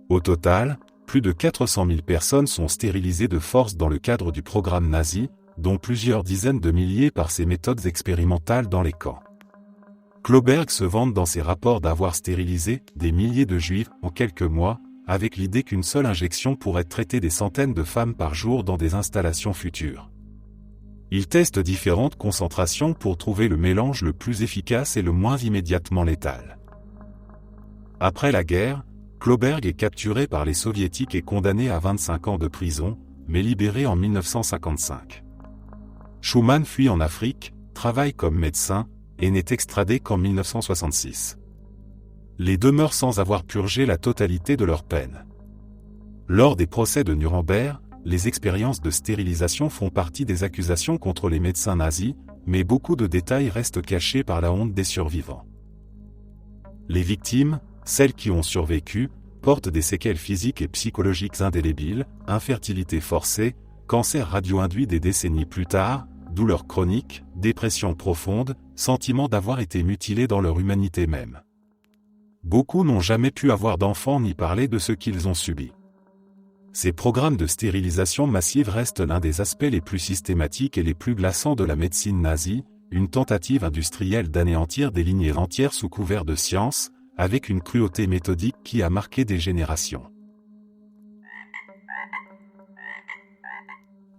S1: Au total, plus de 400 000 personnes sont stérilisées de force dans le cadre du programme nazi, dont plusieurs dizaines de milliers par ces méthodes expérimentales dans les camps. Klauberg se vante dans ses rapports d'avoir stérilisé des milliers de juifs en quelques mois, avec l'idée qu'une seule injection pourrait traiter des centaines de femmes par jour dans des installations futures. Ils testent différentes concentrations pour trouver le mélange le plus efficace et le moins immédiatement létal. Après la guerre, Klauberg est capturé par les soviétiques et condamné à 25 ans de prison, mais libéré en 1955. Schumann fuit en Afrique, travaille comme médecin, et n'est extradé qu'en 1966. Les deux meurent sans avoir purgé la totalité de leur peine. Lors des procès de Nuremberg, les expériences de stérilisation font partie des accusations contre les médecins nazis, mais beaucoup de détails restent cachés par la honte des survivants. Les victimes, celles qui ont survécu, portent des séquelles physiques et psychologiques indélébiles, infertilité forcée, cancer radio-induit des décennies plus tard, douleurs chroniques, dépression profonde, sentiment d'avoir été mutilés dans leur humanité même. Beaucoup n'ont jamais pu avoir d'enfants ni parler de ce qu'ils ont subi. Ces programmes de stérilisation massive restent l'un des aspects les plus systématiques et les plus glaçants de la médecine nazie, une tentative industrielle d'anéantir des lignées entières sous couvert de science, avec une cruauté méthodique qui a marqué des générations.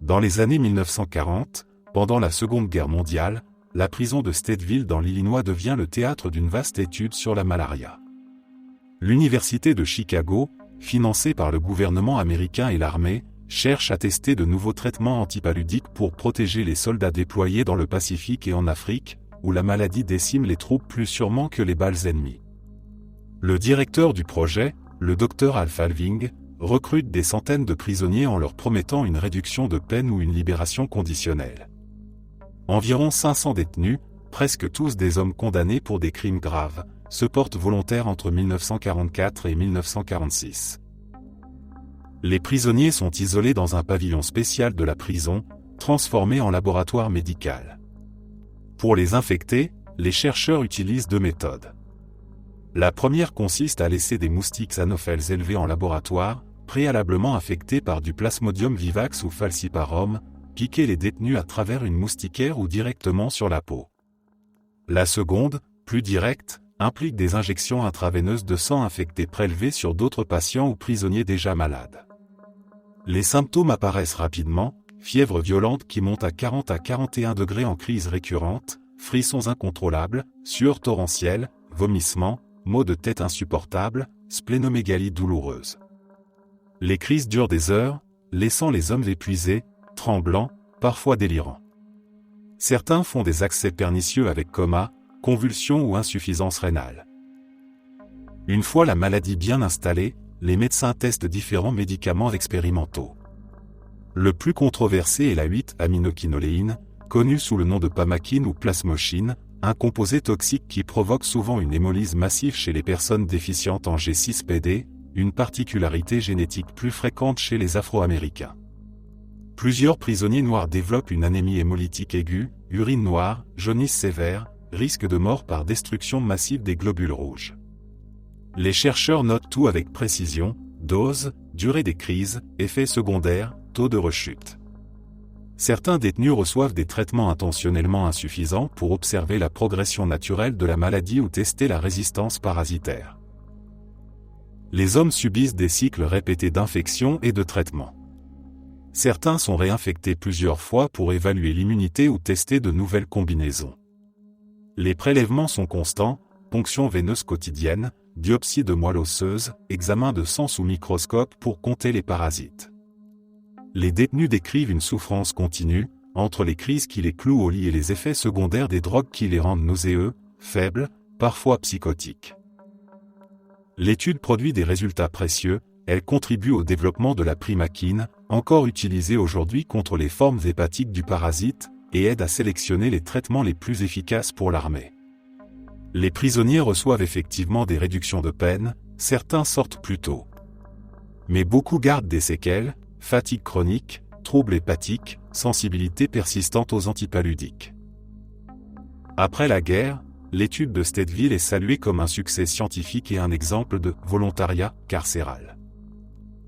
S1: Dans les années 1940, pendant la Seconde Guerre mondiale, la prison de Stateville dans l'Illinois devient le théâtre d'une vaste étude sur la malaria. L'Université de Chicago, financée par le gouvernement américain et l'armée, cherche à tester de nouveaux traitements antipaludiques pour protéger les soldats déployés dans le Pacifique et en Afrique, où la maladie décime les troupes plus sûrement que les balles ennemies. Le directeur du projet, le Dr Al Falving, recrute des centaines de prisonniers en leur promettant une réduction de peine ou une libération conditionnelle. Environ 500 détenus, presque tous des hommes condamnés pour des crimes graves, se portent volontaires entre 1944 et 1946. Les prisonniers sont isolés dans un pavillon spécial de la prison, transformé en laboratoire médical. Pour les infecter, les chercheurs utilisent deux méthodes. La première consiste à laisser des moustiques Anopheles élevés en laboratoire, préalablement infectés par du Plasmodium vivax ou falciparum, piquer les détenus à travers une moustiquaire ou directement sur la peau. La seconde, plus directe, implique des injections intraveineuses de sang infecté prélevées sur d'autres patients ou prisonniers déjà malades. Les symptômes apparaissent rapidement, fièvre violente qui monte à 40 à 41 degrés en crise récurrente, frissons incontrôlables, sueur torrentielle, vomissements, maux de tête insupportables, splénomégalie douloureuse. Les crises durent des heures, laissant les hommes épuisés, tremblants, parfois délirants. Certains font des accès pernicieux avec coma, convulsions ou insuffisance rénale. Une fois la maladie bien installée, les médecins testent différents médicaments expérimentaux. Le plus controversé est la 8-aminoquinoléine, connue sous le nom de pamaquine ou plasmochine, un composé toxique qui provoque souvent une hémolyse massive chez les personnes déficientes en G6PD, une particularité génétique plus fréquente chez les Afro-Américains. Plusieurs prisonniers noirs développent une anémie hémolytique aiguë, urine noire, jaunisse sévère, risque de mort par destruction massive des globules rouges. Les chercheurs notent tout avec précision, dose, durée des crises, effets secondaires, taux de rechute. Certains détenus reçoivent des traitements intentionnellement insuffisants pour observer la progression naturelle de la maladie ou tester la résistance parasitaire. Les hommes subissent des cycles répétés d'infection et de traitement. Certains sont réinfectés plusieurs fois pour évaluer l'immunité ou tester de nouvelles combinaisons. Les prélèvements sont constants, ponction veineuse quotidienne, biopsie de moelle osseuse, examen de sang sous microscope pour compter les parasites. Les détenus décrivent une souffrance continue, entre les crises qui les clouent au lit et les effets secondaires des drogues qui les rendent nauséeux, faibles, parfois psychotiques. L'étude produit des résultats précieux, elle contribue au développement de la primaquine, encore utilisée aujourd'hui contre les formes hépatiques du parasite, et aide à sélectionner les traitements les plus efficaces pour l'armée. Les prisonniers reçoivent effectivement des réductions de peine, certains sortent plus tôt. Mais beaucoup gardent des séquelles, fatigue chronique, troubles hépatiques, sensibilité persistante aux antipaludiques. Après la guerre, l'étude de Stateville est saluée comme un succès scientifique et un exemple de volontariat carcéral.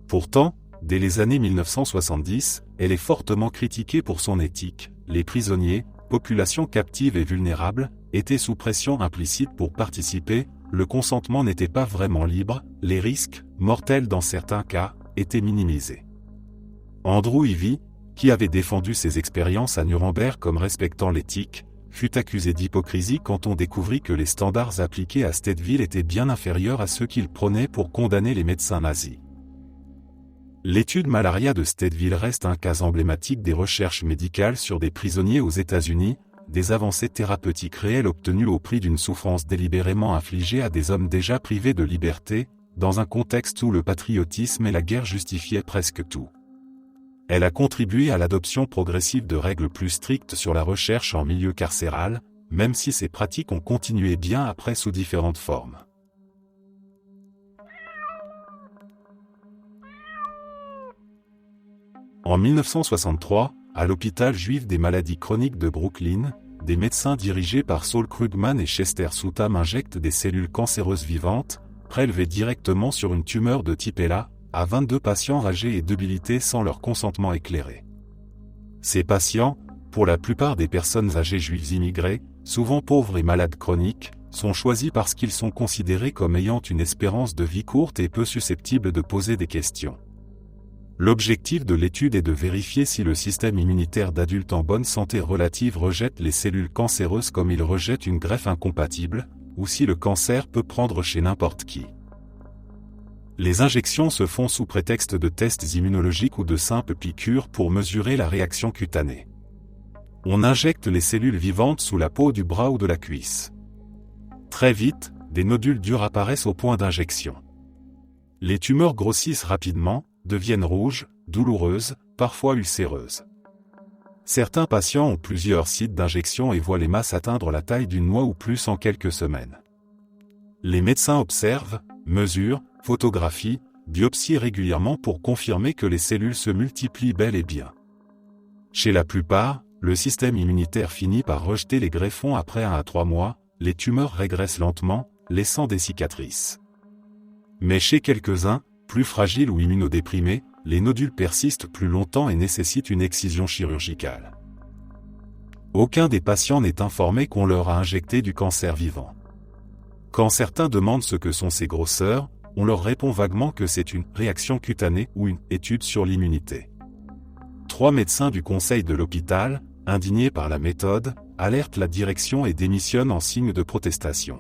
S1: Pourtant, dès les années 1970, elle est fortement critiquée pour son éthique. Les prisonniers, population captive et vulnérable, étaient sous pression implicite pour participer, le consentement n'était pas vraiment libre, les risques, mortels dans certains cas, étaient minimisés. Andrew Ivy, qui avait défendu ses expériences à Nuremberg comme respectant l'éthique, fut accusé d'hypocrisie quand on découvrit que les standards appliqués à Stedville étaient bien inférieurs à ceux qu'il prônait pour condamner les médecins nazis. L'étude malaria de Stedville reste un cas emblématique des recherches médicales sur des prisonniers aux États-Unis, des avancées thérapeutiques réelles obtenues au prix d'une souffrance délibérément infligée à des hommes déjà privés de liberté, dans un contexte où le patriotisme et la guerre justifiaient presque tout. Elle a contribué à l'adoption progressive de règles plus strictes sur la recherche en milieu carcéral, même si ces pratiques ont continué bien après sous différentes formes. En 1963, à l'hôpital juif des maladies chroniques de Brooklyn, des médecins dirigés par Saul Krugman et Chester Sutam injectent des cellules cancéreuses vivantes, prélevées directement sur une tumeur de type ELA, à 22 patients âgés et débilités sans leur consentement éclairé. Ces patients, pour la plupart des personnes âgées juives immigrées, souvent pauvres et malades chroniques, sont choisis parce qu'ils sont considérés comme ayant une espérance de vie courte et peu susceptibles de poser des questions. L'objectif de l'étude est de vérifier si le système immunitaire d'adultes en bonne santé relative rejette les cellules cancéreuses comme il rejette une greffe incompatible, ou si le cancer peut prendre chez n'importe qui. Les injections se font sous prétexte de tests immunologiques ou de simples piqûres pour mesurer la réaction cutanée. On injecte les cellules vivantes sous la peau du bras ou de la cuisse. Très vite, des nodules durs apparaissent au point d'injection. Les tumeurs grossissent rapidement, deviennent rouges, douloureuses, parfois ulcéreuses. Certains patients ont plusieurs sites d'injection et voient les masses atteindre la taille d'une noix ou plus en quelques semaines. Les médecins observent, mesurent, photographient, biopsient régulièrement pour confirmer que les cellules se multiplient bel et bien. Chez la plupart, le système immunitaire finit par rejeter les greffons après 1 à 3 mois, les tumeurs régressent lentement, laissant des cicatrices. Mais chez quelques-uns, plus fragiles ou immunodéprimés, les nodules persistent plus longtemps et nécessitent une excision chirurgicale. Aucun des patients n'est informé qu'on leur a injecté du cancer vivant. Quand certains demandent ce que sont ces grosseurs, on leur répond vaguement que c'est une réaction cutanée ou une étude sur l'immunité. 3 médecins du conseil de l'hôpital, indignés par la méthode, alertent la direction et démissionnent en signe de protestation.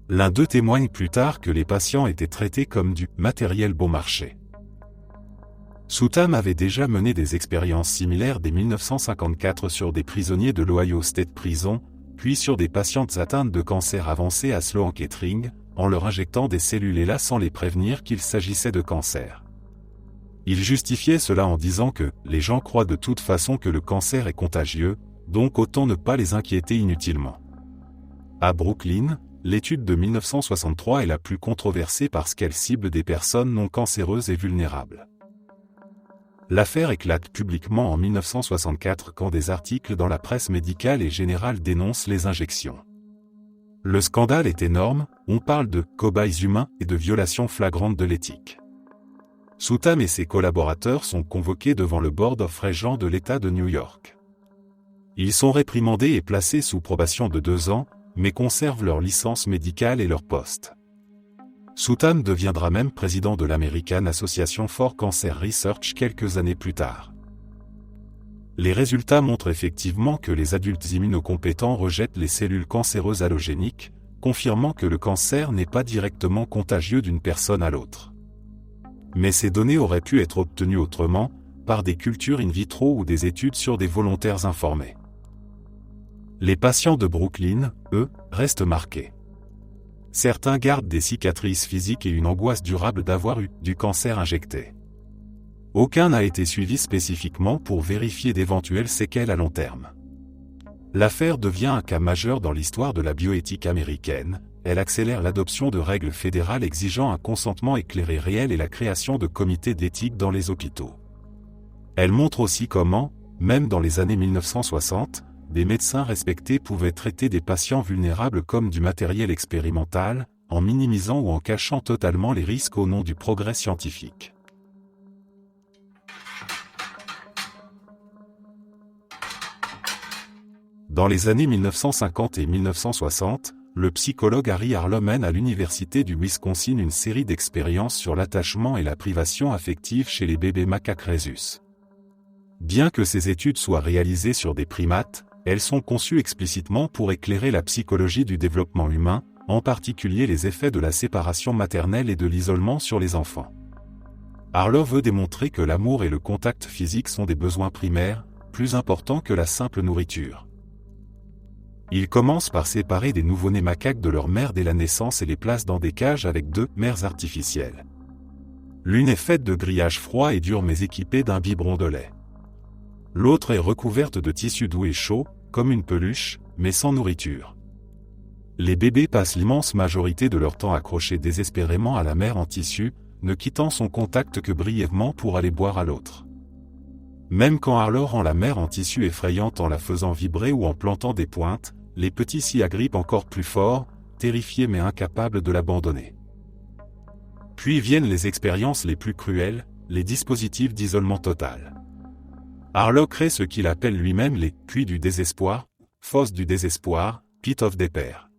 S1: L'un d'eux témoigne plus tard que les patients étaient traités comme du matériel bon marché. Sutam avait déjà mené des expériences similaires dès 1954 sur des prisonniers de l'Ohio State Prison, puis sur des patientes atteintes de cancer avancé à Sloan Kettering, en leur injectant des cellules ELA sans les prévenir qu'il s'agissait de cancer. Il justifiait cela en disant que « les gens croient de toute façon que le cancer est contagieux, donc autant ne pas les inquiéter inutilement ». À Brooklyn, l'étude de 1963 est la plus controversée parce qu'elle cible des personnes non cancéreuses et vulnérables. L'affaire éclate publiquement en 1964 quand des articles dans la presse médicale et générale dénoncent les injections. Le scandale est énorme, on parle de « cobayes humains » et de violations flagrantes de l'éthique. Sutam et ses collaborateurs sont convoqués devant le Board of Regents de l'État de New York. Ils sont réprimandés et placés sous probation de 2 ans, mais conservent leur licence médicale et leur poste. Sutam deviendra même président de l'American Association for Cancer Research quelques années plus tard. Les résultats montrent effectivement que les adultes immunocompétents rejettent les cellules cancéreuses allogéniques, confirmant que le cancer n'est pas directement contagieux d'une personne à l'autre. Mais ces données auraient pu être obtenues autrement, par des cultures in vitro ou des études sur des volontaires informés. Les patients de Brooklyn, eux, restent marqués. Certains gardent des cicatrices physiques et une angoisse durable d'avoir eu du cancer injecté. Aucun n'a été suivi spécifiquement pour vérifier d'éventuelles séquelles à long terme. L'affaire devient un cas majeur dans l'histoire de la bioéthique américaine, elle accélère l'adoption de règles fédérales exigeant un consentement éclairé réel et la création de comités d'éthique dans les hôpitaux. Elle montre aussi comment, même dans les années 1960, des médecins respectés pouvaient traiter des patients vulnérables comme du matériel expérimental, en minimisant ou en cachant totalement les risques au nom du progrès scientifique. Dans les années 1950 et 1960, le psychologue Harry Harlow mène à l'université du Wisconsin une série d'expériences sur l'attachement et la privation affective chez les bébés macaques rhésus. Bien que ces études soient réalisées sur des primates, elles sont conçues explicitement pour éclairer la psychologie du développement humain, en particulier les effets de la séparation maternelle et de l'isolement sur les enfants. Harlow veut démontrer que l'amour et le contact physique sont des besoins primaires, plus importants que la simple nourriture. Il commence par séparer des nouveau-nés macaques de leur mère dès la naissance et les place dans des cages avec 2 mères artificielles. L'une est faite de grillage froid et dur mais équipée d'un biberon de lait. L'autre est recouverte de tissu doux et chaud, comme une peluche, mais sans nourriture. Les bébés passent l'immense majorité de leur temps accrochés désespérément à la mère en tissu, ne quittant son contact que brièvement pour aller boire à l'autre. Même quand Harlow rend la mère en tissu effrayante en la faisant vibrer ou en plantant des pointes, les petits s'y agrippent encore plus fort, terrifiés mais incapables de l'abandonner. Puis viennent les expériences les plus cruelles, les dispositifs d'isolement total. Harlow crée ce qu'il appelle lui-même les « puits du désespoir », « fosses du désespoir », « pit of despair ».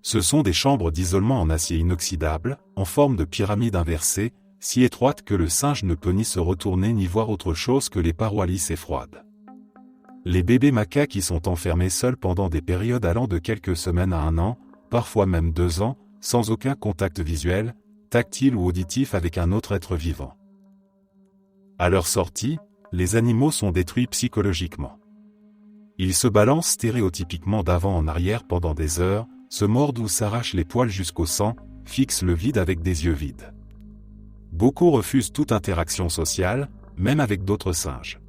S1: Ce sont des chambres d'isolement en acier inoxydable, en forme de pyramide inversée, si étroites que le singe ne peut ni se retourner ni voir autre chose que les parois lisses et froides. Les bébés macaques y sont enfermés seuls pendant des périodes allant de quelques semaines à 1 an, parfois même 2 ans, sans aucun contact visuel, tactile ou auditif avec un autre être vivant. À leur sortie, les animaux sont détruits psychologiquement. Ils se balancent stéréotypiquement d'avant en arrière pendant des heures, se mordent ou s'arrachent les poils jusqu'au sang, fixent le vide avec des yeux vides. Beaucoup refusent toute interaction sociale, même avec d'autres singes.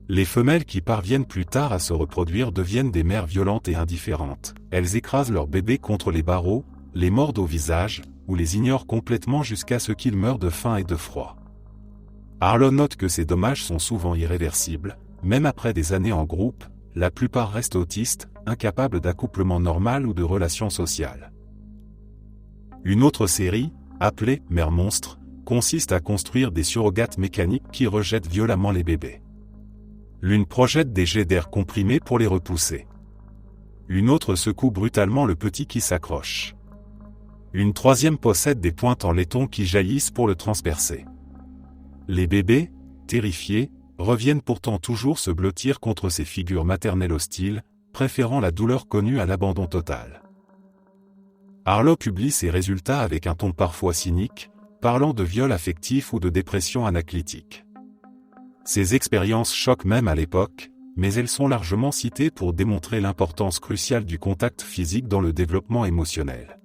S1: Les femelles qui parviennent plus tard à se reproduire deviennent des mères violentes et indifférentes. Elles écrasent leurs bébés contre les barreaux, les mordent au visage, ou les ignorent complètement jusqu'à ce qu'ils meurent de faim et de froid. Harlow note que ces dommages sont souvent irréversibles, même après des années en groupe, la plupart restent autistes, incapables d'accouplement normal ou de relations sociales. Une autre série, appelée « Mère monstre », consiste à construire des surrogates mécaniques qui rejettent violemment les bébés. L'une projette des jets d'air comprimés pour les repousser. Une autre secoue brutalement le petit qui s'accroche. Une troisième possède des pointes en laiton qui jaillissent pour le transpercer. Les bébés, terrifiés, reviennent pourtant toujours se blottir contre ces figures maternelles hostiles, préférant la douleur connue à l'abandon total. Harlow publie ses résultats avec un ton parfois cynique, parlant de viol affectif ou de dépression anaclytique. Ces expériences choquent même à l'époque, mais elles sont largement citées pour démontrer l'importance cruciale du contact physique dans le développement émotionnel.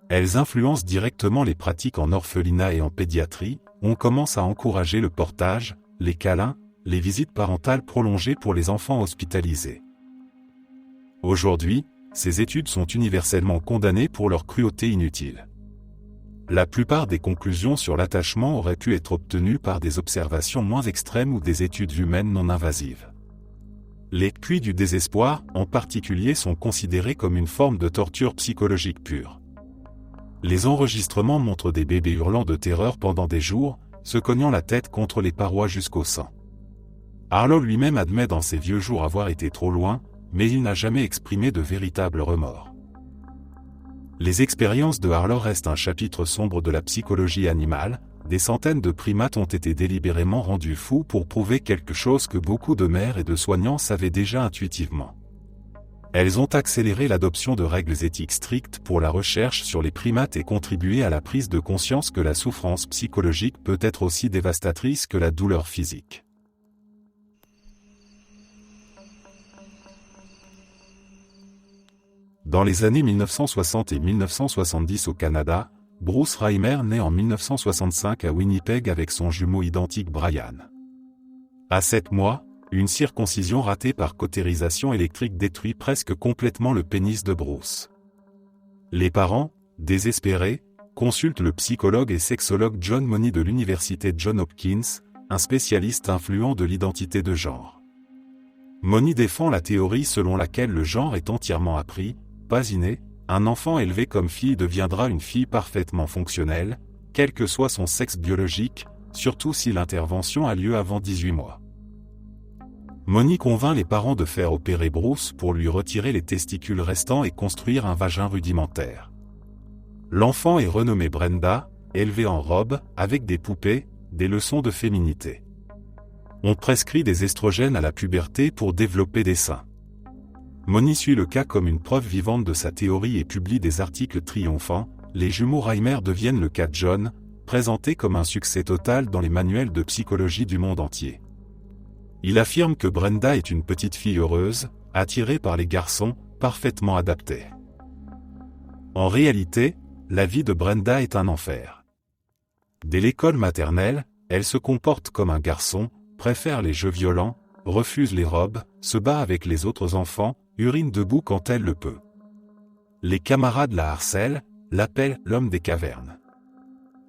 S1: Elles influencent directement les pratiques en orphelinat et en pédiatrie. On commence à encourager le portage, les câlins, les visites parentales prolongées pour les enfants hospitalisés. Aujourd'hui, ces études sont universellement condamnées pour leur cruauté inutile. La plupart des conclusions sur l'attachement auraient pu être obtenues par des observations moins extrêmes ou des études humaines non invasives. Les puits du désespoir, en particulier, sont considérés comme une forme de torture psychologique pure. Les enregistrements montrent des bébés hurlant de terreur pendant des jours, se cognant la tête contre les parois jusqu'au sang. Harlow lui-même admet dans ses vieux jours avoir été trop loin, mais il n'a jamais exprimé de véritable remords. Les expériences de Harlow restent un chapitre sombre de la psychologie animale. Des centaines de primates ont été délibérément rendus fous pour prouver quelque chose que beaucoup de mères et de soignants savaient déjà intuitivement. Elles ont accéléré l'adoption de règles éthiques strictes pour la recherche sur les primates et contribué à la prise de conscience que la souffrance psychologique peut être aussi dévastatrice que la douleur physique. Dans les années 1960 et 1970 au Canada, Bruce Reimer naît en 1965 à Winnipeg avec son jumeau identique Brian. À 7 mois, une circoncision ratée par cautérisation électrique détruit presque complètement le pénis de Bruce. Les parents, désespérés, consultent le psychologue et sexologue John Money de l'université Johns Hopkins, un spécialiste influent de l'identité de genre. Money défend la théorie selon laquelle le genre est entièrement appris, pas inné. Un enfant élevé comme fille deviendra une fille parfaitement fonctionnelle, quel que soit son sexe biologique, surtout si l'intervention a lieu avant 18 mois. Money convainc les parents de faire opérer Bruce pour lui retirer les testicules restants et construire un vagin rudimentaire. L'enfant est renommée Brenda, élevée en robe, avec des poupées, des leçons de féminité. On prescrit des estrogènes à la puberté pour développer des seins. Moni suit le cas comme une preuve vivante de sa théorie et publie des articles triomphants. Les jumeaux Reimer deviennent le cas John, présenté comme un succès total dans les manuels de psychologie du monde entier. Il affirme que Brenda est une petite fille heureuse, attirée par les garçons, parfaitement adaptée. En réalité, la vie de Brenda est un enfer. Dès l'école maternelle, elle se comporte comme un garçon, préfère les jeux violents, refuse les robes, se bat avec les autres enfants, urine debout quand elle le peut. Les camarades la harcèlent, l'appellent l'homme des cavernes.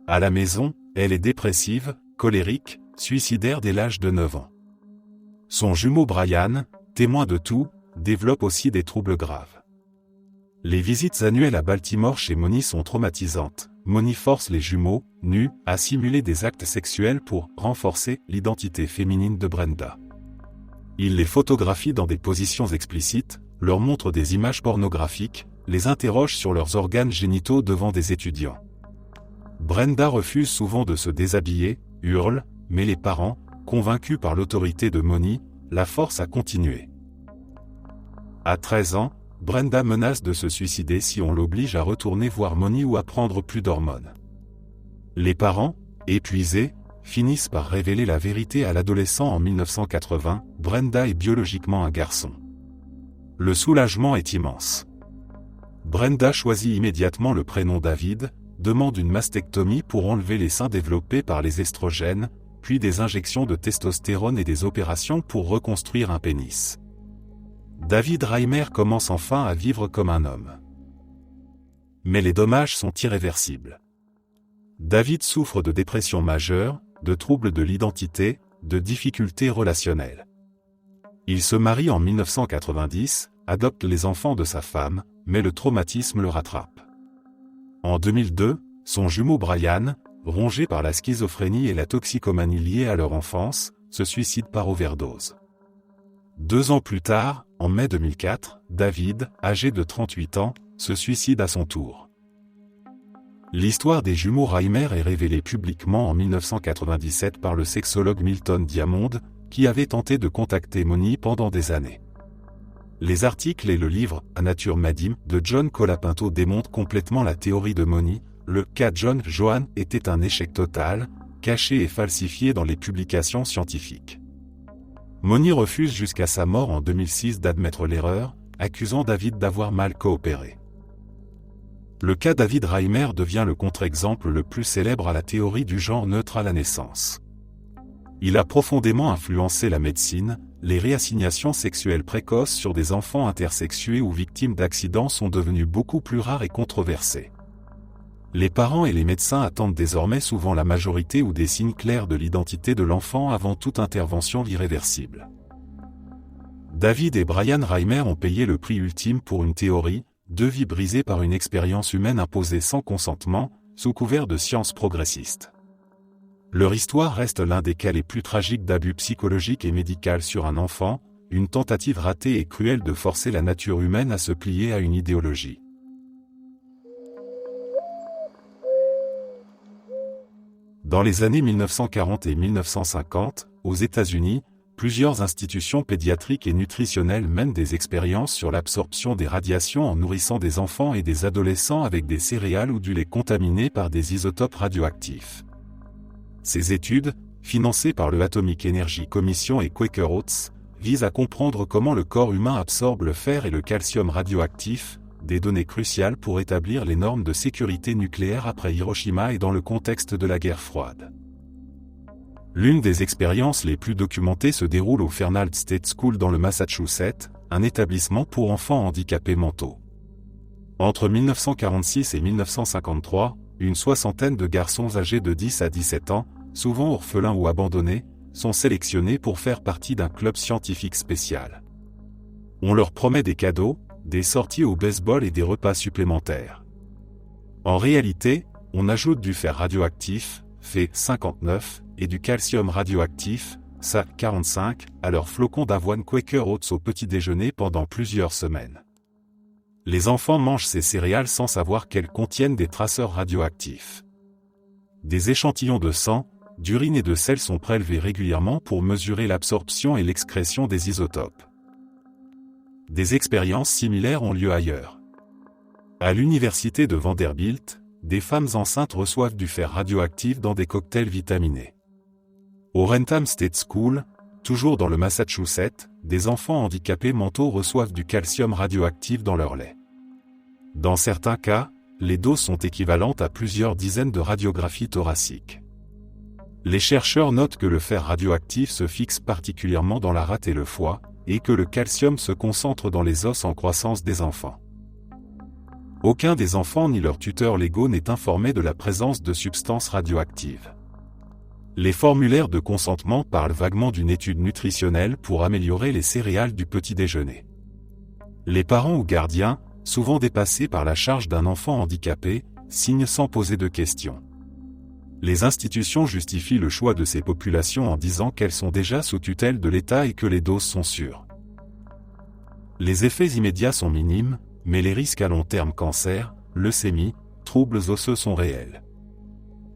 S1: À la maison, elle est dépressive, colérique, suicidaire dès l'âge de 9 ans. Son jumeau Brian, témoin de tout, développe aussi des troubles graves. Les visites annuelles à Baltimore chez Moni sont traumatisantes. Moni force les jumeaux, nus, à simuler des actes sexuels pour renforcer l'identité féminine de Brenda. Il les photographie dans des positions explicites, leur montre des images pornographiques, les interroge sur leurs organes génitaux devant des étudiants. Brenda refuse souvent de se déshabiller, hurle, mais les parents, convaincus par l'autorité de Moni, la forcent à continuer. À 13 ans, Brenda menace de se suicider si on l'oblige à retourner voir Moni ou à prendre plus d'hormones. Les parents, épuisés, finissent par révéler la vérité à l'adolescent en 1980, Brenda est biologiquement un garçon. Le soulagement est immense. Brenda choisit immédiatement le prénom David, demande une mastectomie pour enlever les seins développés par les estrogènes, puis des injections de testostérone et des opérations pour reconstruire un pénis. David Reimer commence enfin à vivre comme un homme. Mais les dommages sont irréversibles. David souffre de dépression majeure, de troubles de l'identité, de difficultés relationnelles. Il se marie en 1990, adopte les enfants de sa femme, mais le traumatisme le rattrape. En 2002, son jumeau Brian, rongé par la schizophrénie et la toxicomanie liée à leur enfance, se suicide par overdose. 2 ans plus tard, en mai 2004, David, âgé de 38 ans, se suicide à son tour. L'histoire des jumeaux Reimer est révélée publiquement en 1997 par le sexologue Milton Diamond, qui avait tenté de contacter Moni pendant des années. Les articles et le livre « A Nature Madim » de John Colapinto démontrent complètement la théorie de Moni. Le cas John Johan était un échec total, caché et falsifié dans les publications scientifiques. Moni refuse jusqu'à sa mort en 2006 d'admettre l'erreur, accusant David d'avoir mal coopéré. Le cas David Reimer devient le contre-exemple le plus célèbre à la théorie du genre neutre à la naissance. Il a profondément influencé la médecine. Les réassignations sexuelles précoces sur des enfants intersexués ou victimes d'accidents sont devenues beaucoup plus rares et controversées. Les parents et les médecins attendent désormais souvent la majorité ou des signes clairs de l'identité de l'enfant avant toute intervention irréversible. David et Brian Reimer ont payé le prix ultime pour une théorie, 2 vies brisées par une expérience humaine imposée sans consentement, sous couvert de science progressiste. Leur histoire reste l'un des cas les plus tragiques d'abus psychologiques et médical sur un enfant, une tentative ratée et cruelle de forcer la nature humaine à se plier à une idéologie. Dans les années 1940 et 1950, aux États-Unis, plusieurs institutions pédiatriques et nutritionnelles mènent des expériences sur l'absorption des radiations en nourrissant des enfants et des adolescents avec des céréales ou du lait contaminés par des isotopes radioactifs. Ces études, financées par le Atomic Energy Commission et Quaker Oats, visent à comprendre comment le corps humain absorbe le fer et le calcium radioactifs, des données cruciales pour établir les normes de sécurité nucléaire après Hiroshima et dans le contexte de la guerre froide. L'une des expériences les plus documentées se déroule au Fernald State School dans le Massachusetts, un établissement pour enfants handicapés mentaux. Entre 1946 et 1953, une soixantaine de garçons âgés de 10 à 17 ans, souvent orphelins ou abandonnés, sont sélectionnés pour faire partie d'un club scientifique spécial. On leur promet des cadeaux, des sorties au baseball et des repas supplémentaires. En réalité, on ajoute du fer radioactif, Fe59, et du calcium radioactif, Sa45, à leurs flocons d'avoine Quaker Oats au petit déjeuner pendant plusieurs semaines. Les enfants mangent ces céréales sans savoir qu'elles contiennent des traceurs radioactifs. Des échantillons de sang, d'urine et de sel sont prélevés régulièrement pour mesurer l'absorption et l'excrétion des isotopes. Des expériences similaires ont lieu ailleurs. À l'université de Vanderbilt, des femmes enceintes reçoivent du fer radioactif dans des cocktails vitaminés. Au Wrentham State School, toujours dans le Massachusetts, des enfants handicapés mentaux reçoivent du calcium radioactif dans leur lait. Dans certains cas, les doses sont équivalentes à plusieurs dizaines de radiographies thoraciques. Les chercheurs notent que le fer radioactif se fixe particulièrement dans la rate et le foie, et que le calcium se concentre dans les os en croissance des enfants. Aucun des enfants ni leurs tuteurs légaux n'est informé de la présence de substances radioactives. Les formulaires de consentement parlent vaguement d'une étude nutritionnelle pour améliorer les céréales du petit déjeuner. Les parents ou gardiens, souvent dépassés par la charge d'un enfant handicapé, signent sans poser de questions. Les institutions justifient le choix de ces populations en disant qu'elles sont déjà sous tutelle de l'État et que les doses sont sûres. Les effets immédiats sont minimes, mais les risques à long terme cancer, leucémie, troubles osseux sont réels.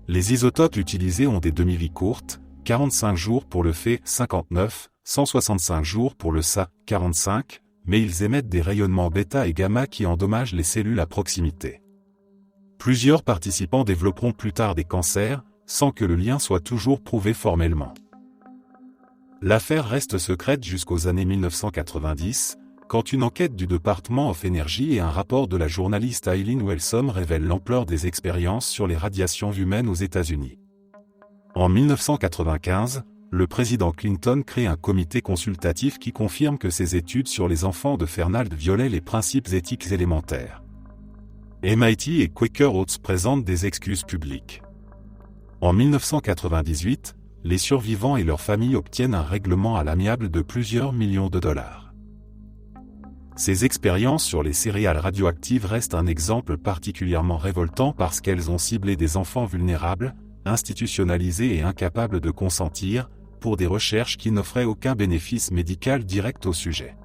S1: Les isotopes utilisés ont des demi-vies courtes, 45 jours pour le Fe59, 165 jours pour le Sa45, mais ils émettent des rayonnements bêta et gamma qui endommagent les cellules à proximité. Plusieurs participants développeront plus tard des cancers, sans que le lien soit toujours prouvé formellement. L'affaire reste secrète jusqu'aux années 1990, quand une enquête du Department of Energy et un rapport de la journaliste Eileen Wellsom révèlent l'ampleur des expériences sur les radiations humaines aux États-Unis. En 1995, le président Clinton crée un comité consultatif qui confirme que ces études sur les enfants de Fernald violaient les principes éthiques élémentaires. MIT et Quaker Oats présentent des excuses publiques. En 1998, les survivants et leurs familles obtiennent un règlement à l'amiable de plusieurs millions de dollars. Ces expériences sur les céréales radioactives restent un exemple particulièrement révoltant parce qu'elles ont ciblé des enfants vulnérables, institutionnalisés et incapables de consentir, pour des recherches qui n'offraient aucun bénéfice médical direct au sujet.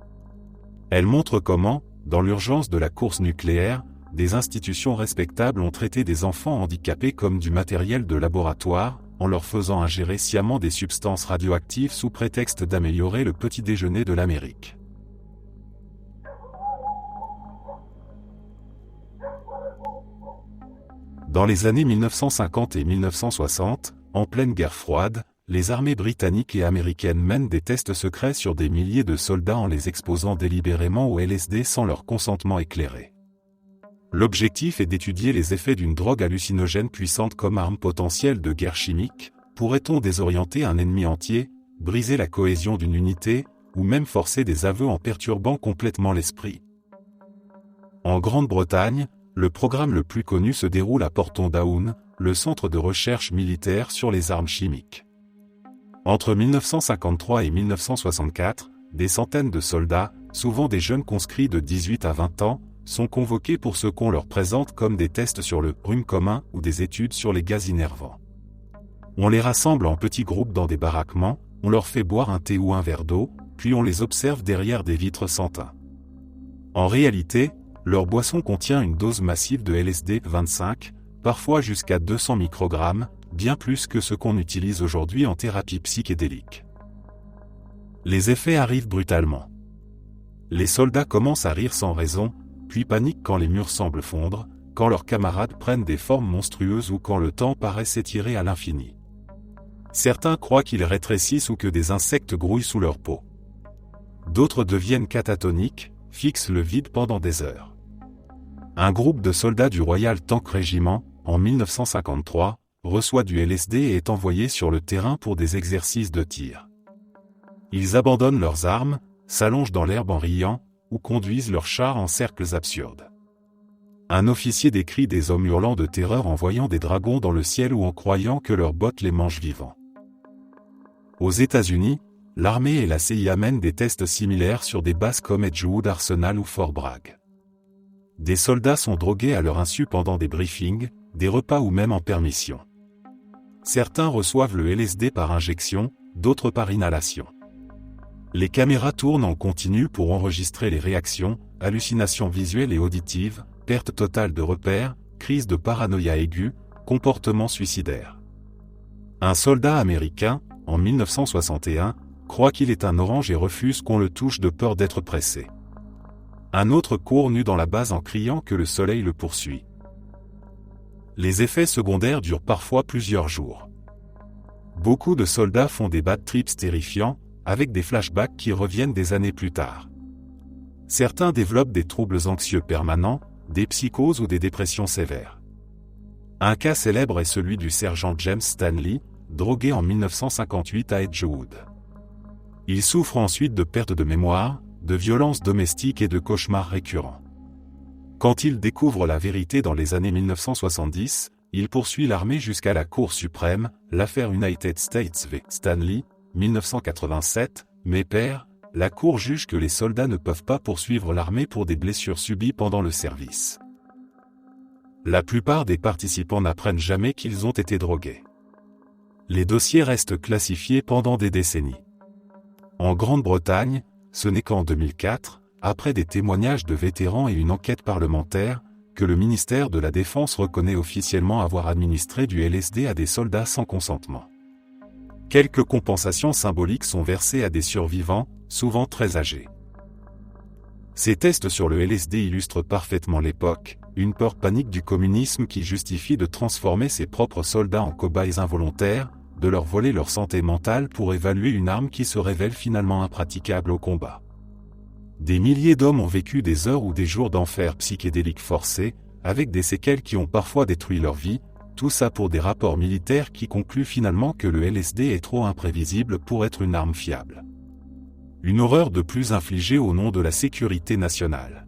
S1: Elles montrent comment, dans l'urgence de la course nucléaire, des institutions respectables ont traité des enfants handicapés comme du matériel de laboratoire, en leur faisant ingérer sciemment des substances radioactives sous prétexte d'améliorer le petit déjeuner de l'Amérique. Dans les années 1950 et 1960, en pleine guerre froide, les armées britanniques et américaines mènent des tests secrets sur des milliers de soldats en les exposant délibérément au LSD sans leur consentement éclairé. L'objectif est d'étudier les effets d'une drogue hallucinogène puissante comme arme potentielle de guerre chimique. Pourrait-on désorienter un ennemi entier, briser la cohésion d'une unité, ou même forcer des aveux en perturbant complètement l'esprit? En Grande-Bretagne, le programme le plus connu se déroule à Porton Down, le centre de recherche militaire sur les armes chimiques. Entre 1953 et 1964, des centaines de soldats, souvent des jeunes conscrits de 18 à 20 ans, sont convoqués pour ce qu'on leur présente comme des tests sur le rhume commun ou des études sur les gaz innervants. On les rassemble en petits groupes dans des baraquements, on leur fait boire un thé ou un verre d'eau, puis on les observe derrière des vitres sans teint. En réalité, leur boisson contient une dose massive de LSD 25, parfois jusqu'à 200 microgrammes, bien plus que ce qu'on utilise aujourd'hui en thérapie psychédélique. Les effets arrivent brutalement. Les soldats commencent à rire sans raison, puis paniquent quand les murs semblent fondre, quand leurs camarades prennent des formes monstrueuses ou quand le temps paraît s'étirer à l'infini. Certains croient qu'ils rétrécissent ou que des insectes grouillent sous leur peau. D'autres deviennent catatoniques, fixent le vide pendant des heures. Un groupe de soldats du Royal Tank Regiment, en 1953, reçoit du LSD et est envoyé sur le terrain pour des exercices de tir. Ils abandonnent leurs armes, s'allongent dans l'herbe en riant, ou conduisent leurs chars en cercles absurdes. Un officier décrit des hommes hurlant de terreur en voyant des dragons dans le ciel ou en croyant que leurs bottes les mangent vivants. Aux États-Unis, l'armée et la CIA mènent des tests similaires sur des bases comme Edgewood Arsenal ou Fort Bragg. Des soldats sont drogués à leur insu pendant des briefings, des repas ou même en permission. Certains reçoivent le LSD par injection, d'autres par inhalation. Les caméras tournent en continu pour enregistrer les réactions, hallucinations visuelles et auditives, perte totale de repères, crise de paranoïa aiguë, comportement suicidaire. Un soldat américain, en 1961, croit qu'il est un orange et refuse qu'on le touche de peur d'être pressé. Un autre court nu dans la base en criant que le soleil le poursuit. Les effets secondaires durent parfois plusieurs jours. Beaucoup de soldats font des bad trips terrifiants, avec des flashbacks qui reviennent des années plus tard. Certains développent des troubles anxieux permanents, des psychoses ou des dépressions sévères. Un cas célèbre est celui du sergent James Stanley, drogué en 1958 à Edgewood. Il souffre ensuite de perte de mémoire, de violences domestiques et de cauchemars récurrents. Quand il découvre la vérité dans les années 1970, il poursuit l'armée jusqu'à la Cour suprême, l'affaire United States v. Stanley, 1987, mais père, la Cour juge que les soldats ne peuvent pas poursuivre l'armée pour des blessures subies pendant le service. La plupart des participants n'apprennent jamais qu'ils ont été drogués. Les dossiers restent classifiés pendant des décennies. En Grande-Bretagne, ce n'est qu'en 2004, après des témoignages de vétérans et une enquête parlementaire, que le ministère de la Défense reconnaît officiellement avoir administré du LSD à des soldats sans consentement. Quelques compensations symboliques sont versées à des survivants, souvent très âgés. Ces tests sur le LSD illustrent parfaitement l'époque, une peur panique du communisme qui justifie de transformer ses propres soldats en cobayes involontaires, de leur voler leur santé mentale pour évaluer une arme qui se révèle finalement impraticable au combat. Des milliers d'hommes ont vécu des heures ou des jours d'enfer psychédélique forcés, avec des séquelles qui ont parfois détruit leur vie, tout ça pour des rapports militaires qui concluent finalement que le LSD est trop imprévisible pour être une arme fiable. Une horreur de plus infligée au nom de la sécurité nationale.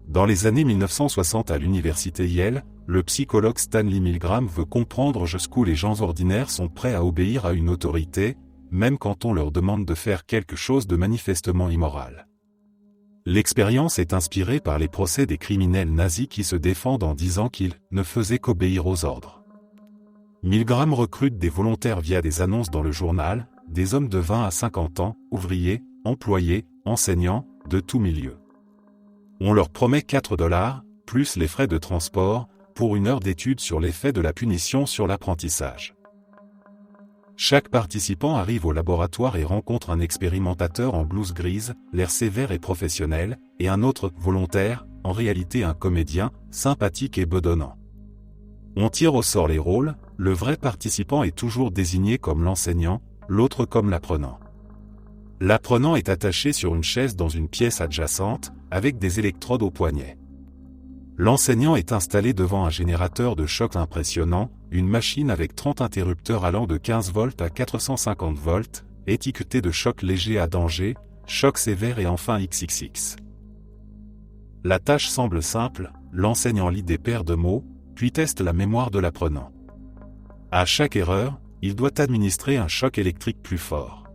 S1: Dans les années 1960 à l'université Yale, le psychologue Stanley Milgram veut comprendre jusqu'où les gens ordinaires sont prêts à obéir à une autorité, même quand on leur demande de faire quelque chose de manifestement immoral. L'expérience est inspirée par les procès des criminels nazis qui se défendent en disant qu'ils ne faisaient qu'obéir aux ordres. Milgram recrute des volontaires via des annonces dans le journal, des hommes de 20 à 50 ans, ouvriers, employés, enseignants, de tout milieu. On leur promet $4, plus les frais de transport, pour une heure d'étude sur l'effet de la punition sur l'apprentissage. Chaque participant arrive au laboratoire et rencontre un expérimentateur en blouse grise, l'air sévère et professionnel, et un autre, volontaire, en réalité un comédien, sympathique et bedonnant. On tire au sort les rôles, le vrai participant est toujours désigné comme l'enseignant, l'autre comme l'apprenant. L'apprenant est attaché sur une chaise dans une pièce adjacente, avec des électrodes au poignet. L'enseignant est installé devant un générateur de choc impressionnant, une machine avec 30 interrupteurs allant de 15 volts à 450 volts, étiquetés de choc léger à danger, choc sévère et enfin XXX. La tâche semble simple, l'enseignant lit des paires de mots, puis teste la mémoire de l'apprenant. À chaque erreur, il doit administrer un choc électrique plus fort.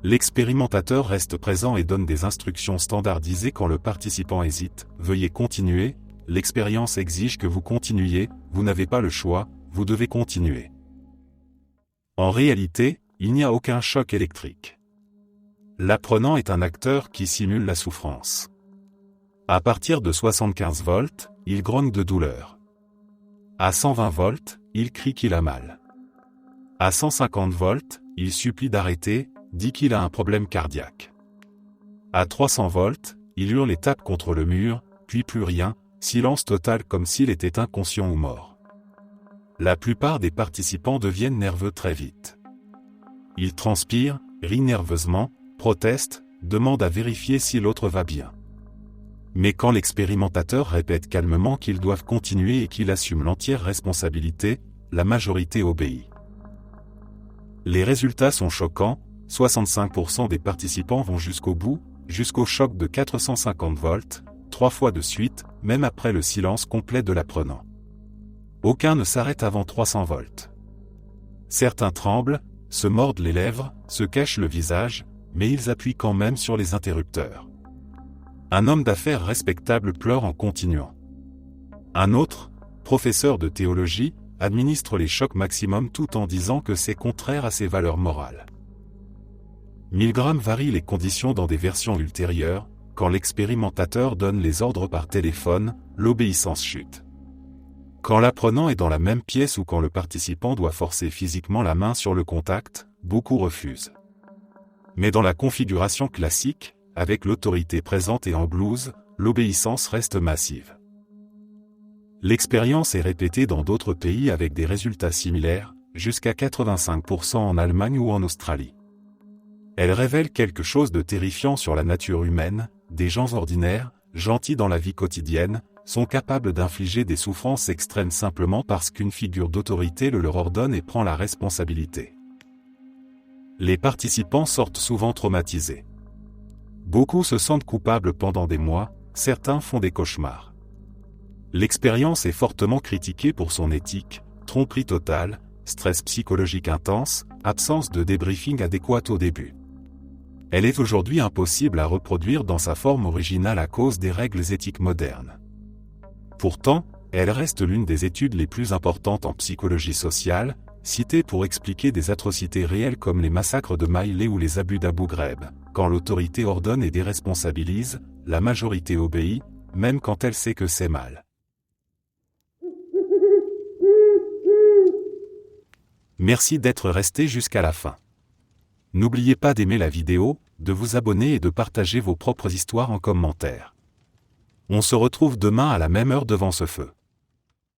S1: L'expérimentateur reste présent et donne des instructions standardisées quand le participant hésite. Veuillez continuer, l'expérience exige que vous continuiez, vous n'avez pas le choix, vous devez continuer. En réalité, il n'y a aucun choc électrique. L'apprenant est un acteur qui simule la souffrance. À partir de 75 volts, il grogne de douleur. À 120 volts, il crie qu'il a mal. À 150 volts, il supplie d'arrêter, dit qu'il a un problème cardiaque. À 300 volts, il hurle et tape contre le mur, puis plus rien, silence total comme s'il était inconscient ou mort. La plupart des participants deviennent nerveux très vite. Ils transpirent, rient nerveusement, protestent, demandent à vérifier si l'autre va bien. Mais quand l'expérimentateur répète calmement qu'ils doivent continuer et qu'il assume l'entière responsabilité, la majorité obéit. Les résultats sont choquants, 65% des participants vont jusqu'au bout, jusqu'au choc de 450 volts, 3 fois de suite, même après le silence complet de l'apprenant. Aucun ne s'arrête avant 300 volts. Certains tremblent, se mordent les lèvres, se cachent le visage, mais ils appuient quand même sur les interrupteurs. Un homme d'affaires respectable pleure en continuant. Un autre, professeur de théologie, administre les chocs maximum tout en disant que c'est contraire à ses valeurs morales. Milgram varie les conditions dans des versions ultérieures, quand l'expérimentateur donne les ordres par téléphone, l'obéissance chute. Quand l'apprenant est dans la même pièce ou quand le participant doit forcer physiquement la main sur le contact, beaucoup refusent. Mais dans la configuration classique, avec l'autorité présente et en blouse, l'obéissance reste massive. L'expérience est répétée dans d'autres pays avec des résultats similaires, jusqu'à 85% en Allemagne ou en Australie. Elle révèle quelque chose de terrifiant sur la nature humaine. Des gens ordinaires, gentils dans la vie quotidienne, sont capables d'infliger des souffrances extrêmes simplement parce qu'une figure d'autorité le leur ordonne et prend la responsabilité. Les participants sortent souvent traumatisés. Beaucoup se sentent coupables pendant des mois, certains font des cauchemars. L'expérience est fortement critiquée pour son éthique, tromperie totale, stress psychologique intense, absence de débriefing adéquat au début. Elle est aujourd'hui impossible à reproduire dans sa forme originale à cause des règles éthiques modernes. Pourtant, elle reste l'une des études les plus importantes en psychologie sociale, citée pour expliquer des atrocités réelles comme les massacres de Maïlé ou les abus d'Abu Ghraib. Quand l'autorité ordonne et déresponsabilise, la majorité obéit, même quand elle sait que c'est mal. Merci d'être resté jusqu'à la fin. N'oubliez pas d'aimer la vidéo, de vous abonner et de partager vos propres histoires en commentaire. On se retrouve demain à la même heure devant ce feu.